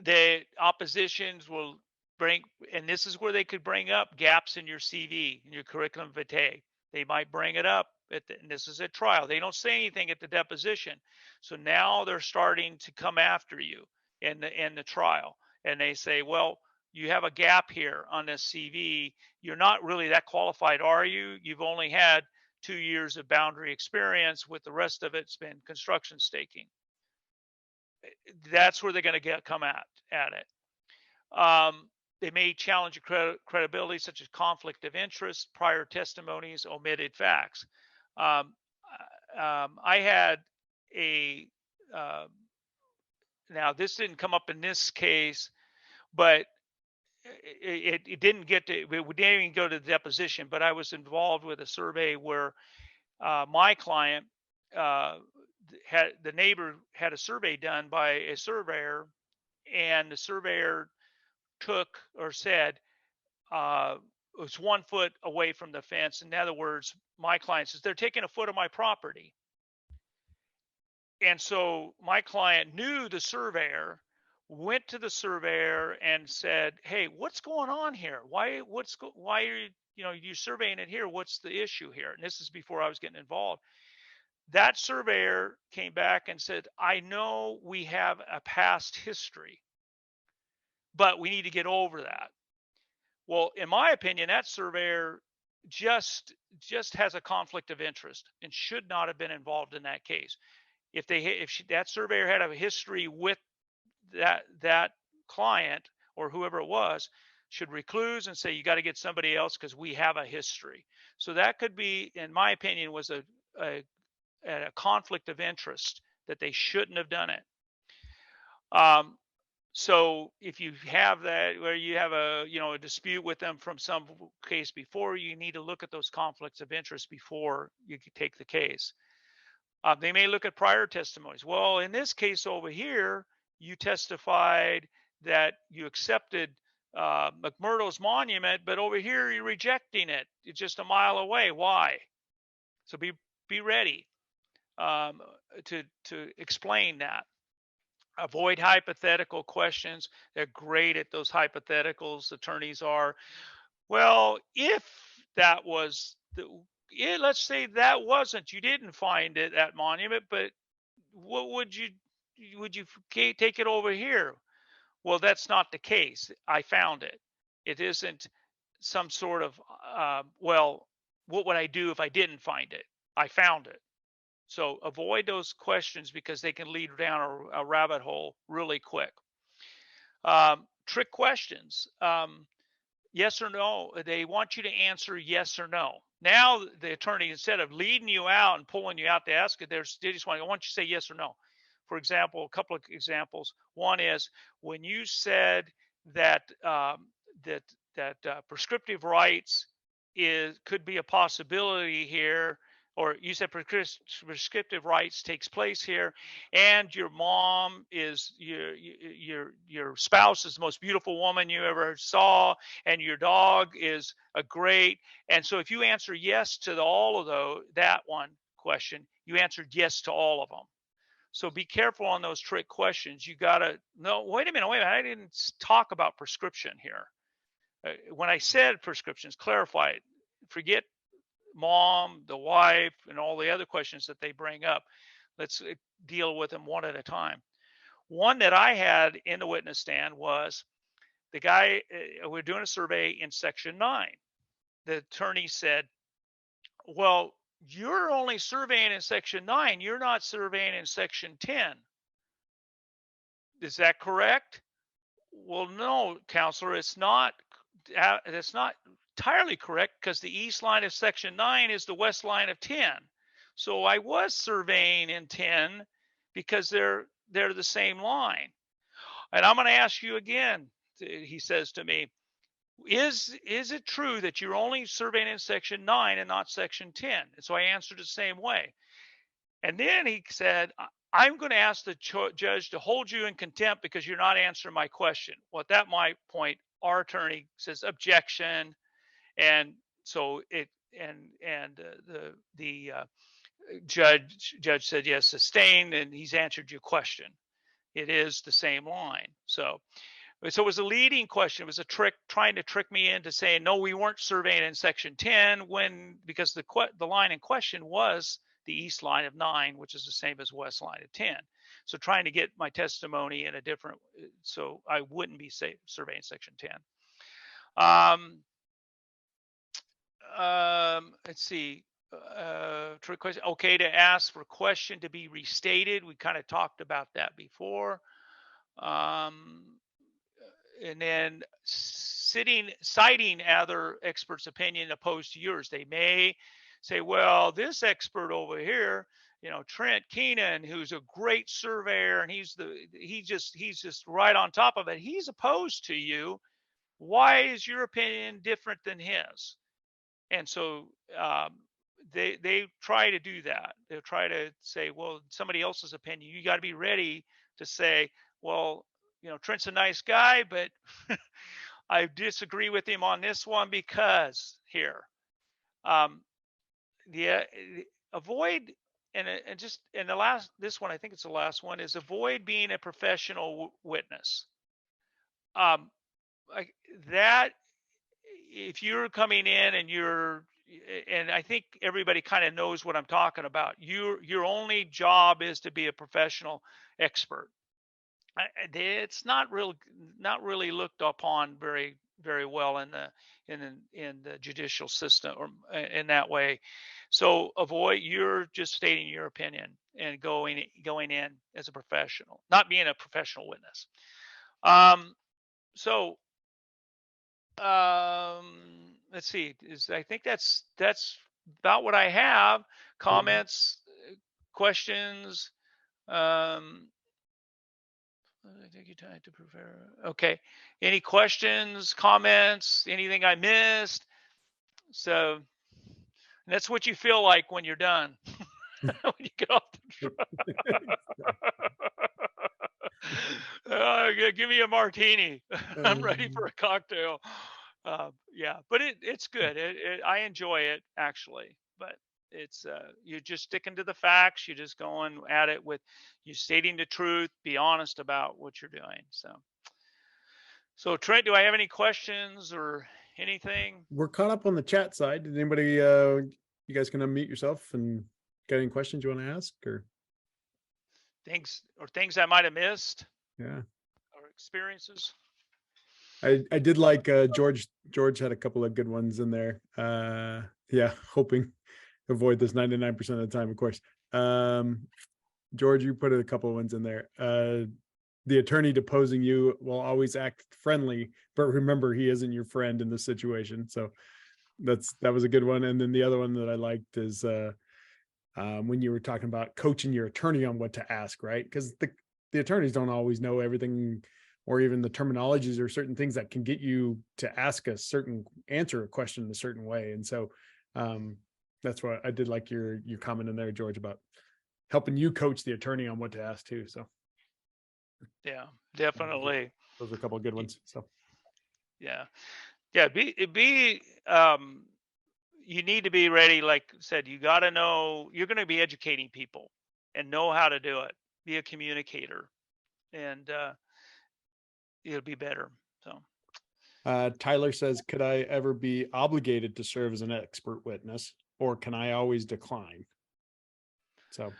The oppositions will bring, and this is where they could bring up gaps in your CV, in your curriculum vitae. They might bring it up, and this is a trial. They don't say anything at the deposition. So now they're starting to come after you in the trial. And they say, well, you have a gap here on this CV. You're not really that qualified, are you? You've only had 2 years of boundary experience, with the rest of it's been construction staking. That's where they're going to come at it. They may challenge your credibility, such as conflict of interest, prior testimonies, omitted facts. I had a, now this didn't come up in this case, but it didn't get to, we didn't even go to the deposition, but I was involved with a survey where my client had, the neighbor had a survey done by a surveyor, and the surveyor took or said it was 1 foot away from the fence. In other words, my client says they're taking a foot of my property. And so my client knew the surveyor, went to the surveyor and said, "Hey, what's going on here? Why are you surveying it here? What's the issue here?" And this is before I was getting involved. That surveyor came back and said, "I know we have a past history, but we need to get over that." Well, in my opinion, that surveyor just has a conflict of interest and should not have been involved in that case. If that surveyor had a history with that client or whoever it was, should recluse and say, "You got to get somebody else because we have a history." So that could be, in my opinion, was a conflict of interest that they shouldn't have done it. So if you have that, where you have a dispute with them from some case before, you need to look at those conflicts of interest before you take the case. They may look at prior testimonies. Well, in this case over here, you testified that you accepted McMurdo's monument, but over here you're rejecting it. It's just a mile away. Why? So be ready to explain that. Avoid hypothetical questions. They're great at those hypotheticals. Attorneys are. Well, if that was let's say that wasn't, you didn't find it, that monument, but what would you take it over here? Well, that's not the case. I found it. It isn't some sort of well, what would I do if I didn't find it? I found it. So avoid those questions because they can lead down a rabbit hole really quick. Trick questions. Yes or no. They want you to answer yes or no. Now the attorney, instead of leading you out and pulling you out to ask it, they just want you to say yes or no. For example, a couple of examples. One is when you said that prescriptive rights could be a possibility here, or you said prescriptive rights takes place here, and your mom is your spouse is the most beautiful woman you ever saw, and your dog is a great. And so if you answer yes to all of that one question, you answered yes to all of them. So be careful on those trick questions. You gotta no. Wait a minute. I didn't talk about prescription here. When I said prescriptions, clarify it. Forget mom, the wife, and all the other questions that they bring up. Let's deal with them one at a time. One that I had in the witness stand was the guy, we're doing a survey in section 9. The attorney said, "Well, you're only surveying in section 9. You're not surveying in section 10. Is that correct?" Well, no, counselor, it's not. That's not entirely correct because the east line of section 9 is the west line of 10. So I was surveying in 10 because they're the same line. And I'm going to ask you again, he says to me, is it true that you're only surveying in section 9 and not section 10? And so I answered the same way. And then he said, "I'm going to ask the judge to hold you in contempt because you're not answering my question." Well, at that point, our attorney says objection, and so the judge said yes, sustained, and he's answered your question. It is the same line. So it was a leading question. It was a trick, trying to trick me into saying no, we weren't surveying in section 10 because the line in question was the east line of 9, which is the same as west line of 10. So trying to get my testimony in a different, so I wouldn't be surveying section 10. Let's see. Trick question. Okay, to ask for question to be restated. We kind of talked about that before. And then citing other experts' opinion opposed to yours. They may say, "Well, this expert over here Trent Keenan, who's a great surveyor, and he's just right on top of it. He's opposed to you. Why is your opinion different than his? And so they try to do that. They'll try to say, well, somebody else's opinion. You got to be ready to say, well, Trent's a nice guy, but I disagree with him on this one because here. Avoid and just in this one, I think it's the last one, is avoid being a professional witness. Like that, if you're coming in and I think everybody kind of knows what I'm talking about. Your only job is to be a professional expert. It's not really looked upon very very well in the judicial system or in that way. So you're just stating your opinion and going in as a professional, not being a professional witness. So let's see. I think that's about what I have. Comments, questions. Take your time to prepare. Okay. Any questions, comments, anything I missed? So that's what you feel like when you're done. When you get off the truck. Give me a martini. I'm ready for a cocktail. Yeah, but it's good. I enjoy it actually, but it's you're just sticking to the facts. You're just going at it with you stating the truth. Be honest about what you're doing. So Trent, do I have any questions or anything? We're caught up on the chat side. Did anybody? You guys can unmute yourself and got any questions you want to ask or things I might have missed? Yeah. Or experiences. I did like George had a couple of good ones in there. Yeah, hoping to avoid this 99% of the time, of course. George, you put a couple of ones in there. The attorney deposing you will always act friendly, but remember he isn't your friend in this situation. So that was a good one. And then the other one that I liked is when you were talking about coaching your attorney on what to ask, right? Because the attorneys don't always know everything, or even the terminologies or certain things that can get you to answer a question in a certain way. And so that's what I did like your comment in there, George, about helping you coach the attorney on what to ask too. So yeah, definitely. Those are a couple of good ones. So yeah. You need to be ready. Like I said, you got to know you're going to be educating people and know how to do it. Be a communicator, and it'll be better. So Tyler says, could I ever be obligated to serve as an expert witness, or can I always decline? So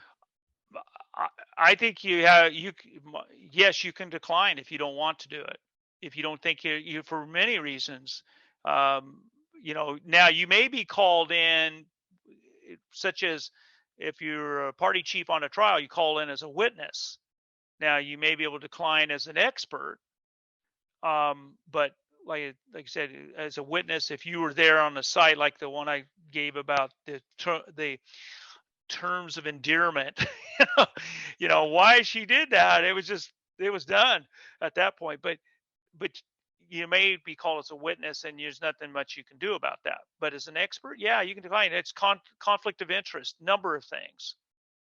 I think yes, you can decline if you don't want to do it. If you don't think you for many reasons, now you may be called in, such as if you're a party chief on a trial, you call in as a witness. Now you may be able to decline as an expert. But like I said, as a witness, if you were there on the site, like the one I gave about the terms of endearment, why she did that, it was done at that point. But you may be called as a witness, and there's nothing much you can do about that. But as an expert, yeah, you can decline. It's conflict of interest, number of things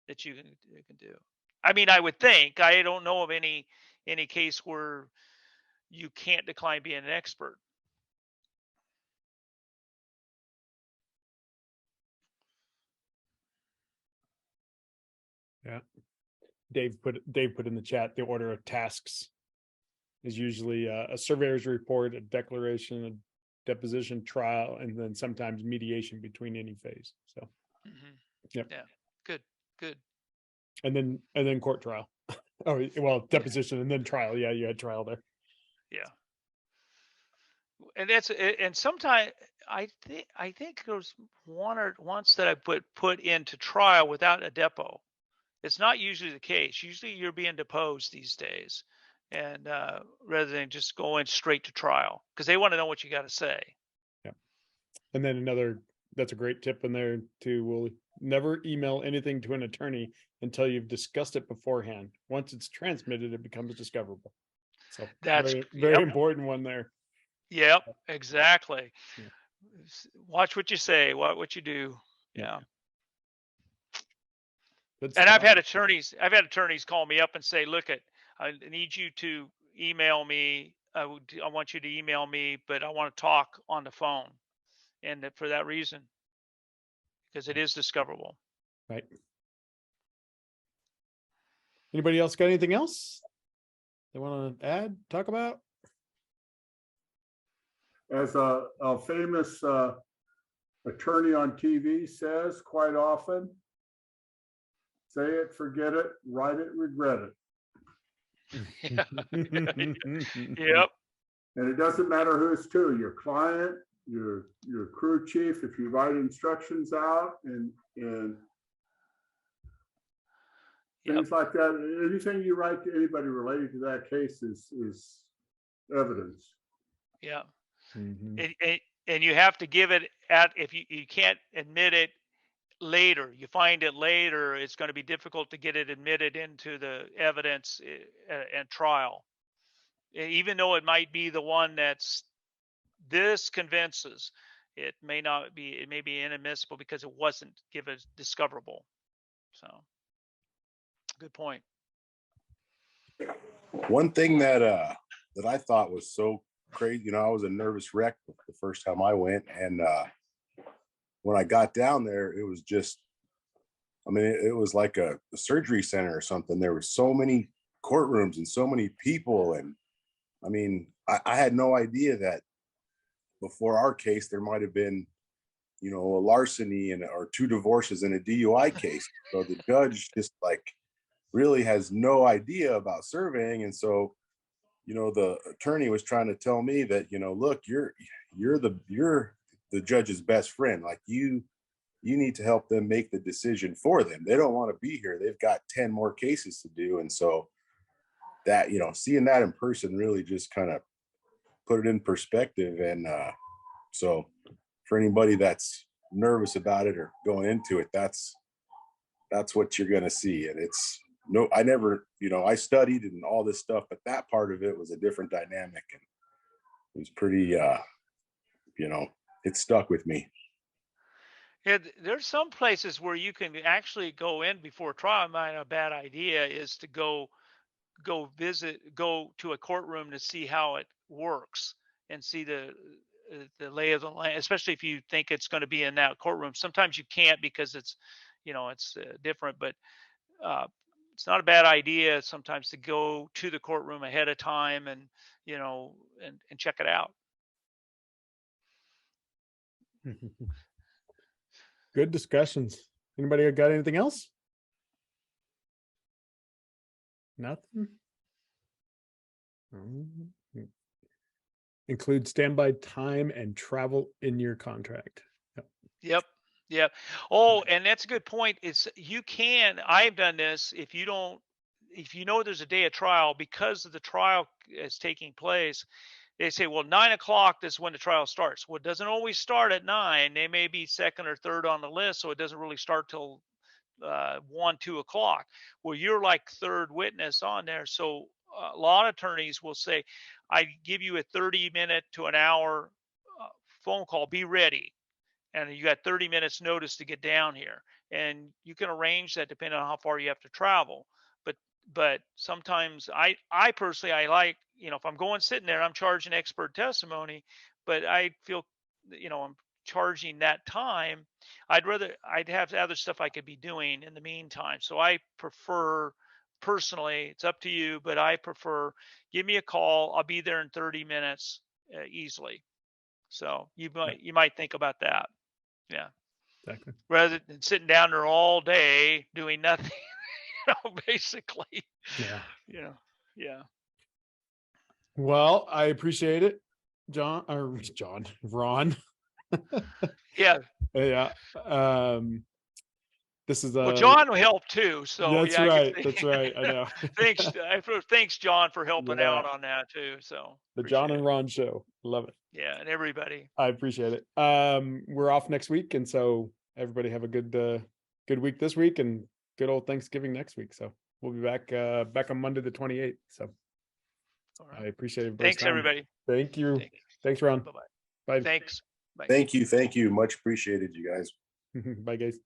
that you can do. I mean, I would think, I don't know of any case where you can't decline being an expert. Yeah. Dave put in the chat, the order of tasks is usually a surveyor's report, a declaration, a deposition, trial, and then sometimes mediation between any phase. So, Yep. Yeah. Good. And then court trial. Oh, well, deposition and then trial. Yeah, you had trial there. Yeah. And sometimes I think there was once that I put into trial without a depo. It's not usually the case. Usually you're being deposed these days, and rather than just going straight to trial, because they want to know what you got to say. Yeah. And then another that's a great tip in there too. We'll never email anything to an attorney until you've discussed it beforehand. Once it's transmitted, it becomes discoverable. So That's very important one there. Yep, exactly. Yeah. Watch what you say, what you do. Yeah. And I've had attorneys call me up and say, look, I need you to email me. I want you to email me, but I want to talk on the phone. And for that reason, because it is discoverable. Right. Anybody else got anything else they want to add, talk about? As a famous attorney on TV says quite often, say it, forget it, write it, regret it. Yep. And it doesn't matter who it's to, your client, your crew chief, if you write instructions out and things like that, anything you write to anybody related to that case is evidence. Yeah. Mm-hmm. And you have to give it if you can't admit it later, you find it later, it's going to be difficult to get it admitted into the evidence and trial. Even though it might be the one this convinces, it may not be, it may be inadmissible because it wasn't given discoverable. So good point. One thing that I thought was so crazy, I was a nervous wreck the first time I went, and when I got down there, it was just, it was like a surgery center or something. There were so many courtrooms and so many people, and I had no idea that before our case there might have been, a larceny or 2 divorces and a DUI case. So the judge just really has no idea about surveying, and so the attorney was trying to tell me that look, you're the judge's best friend. You need to help them make the decision for them. They don't want to be here. They've got 10 more cases to do, and so that seeing that in person really just kind of put it in perspective. And so for anybody that's nervous about it or going into it, that's what you're going to see. And I never, I studied and all this stuff, but that part of it was a different dynamic, and it was pretty, it stuck with me. Yeah, there's some places where you can actually go in before trial. Not a bad idea is to go to a courtroom to see how it works and see the lay of the land, especially if you think it's going to be in that courtroom. Sometimes you can't because it's different, but it's not a bad idea sometimes to go to the courtroom ahead of time and and check it out. Good discussions. Anybody got anything else? Nothing. Include standby time and travel in your contract. Yep. Oh, and that's a good point. I've done this. If you know there's a day of trial, because of the trial is taking place, they say, well, 9 o'clock is when the trial starts. Well, it doesn't always start at 9. They may be second or third on the list, so it doesn't really start till 1, 2 o'clock. Well, you're like third witness on there. So a lot of attorneys will say, I give you a 30-minute to an hour phone call. Be ready. And you got 30 minutes notice to get down here. And you can arrange that depending on how far you have to travel. But sometimes I personally, I like, if I'm sitting there, I'm charging expert testimony, but I feel, I'm charging that time. I'd have other stuff I could be doing in the meantime. So I prefer, personally, it's up to you, but I prefer, give me a call. I'll be there in 30 minutes easily. So you might think about that. Yeah. Exactly. Rather than sitting down there all day doing nothing, basically. Yeah. Yeah. Well, I appreciate it, Ron. Yeah. Yeah. this is Well, John will help too. So that's yeah, right. That's right. I know. Thanks, John, for helping Yeah. out on that too. So The John appreciate and it. Ron show. Love it. Yeah, and everybody. I appreciate it. We're off next week, and so everybody have a good week this week and good old Thanksgiving next week. So we'll be back on Monday the 28th. So All I right. appreciate it. Thanks, everybody. Thank you. Thanks, Ron. Bye-bye. Bye. Thanks. Bye. Thank you. Much appreciated, you guys. Bye, guys.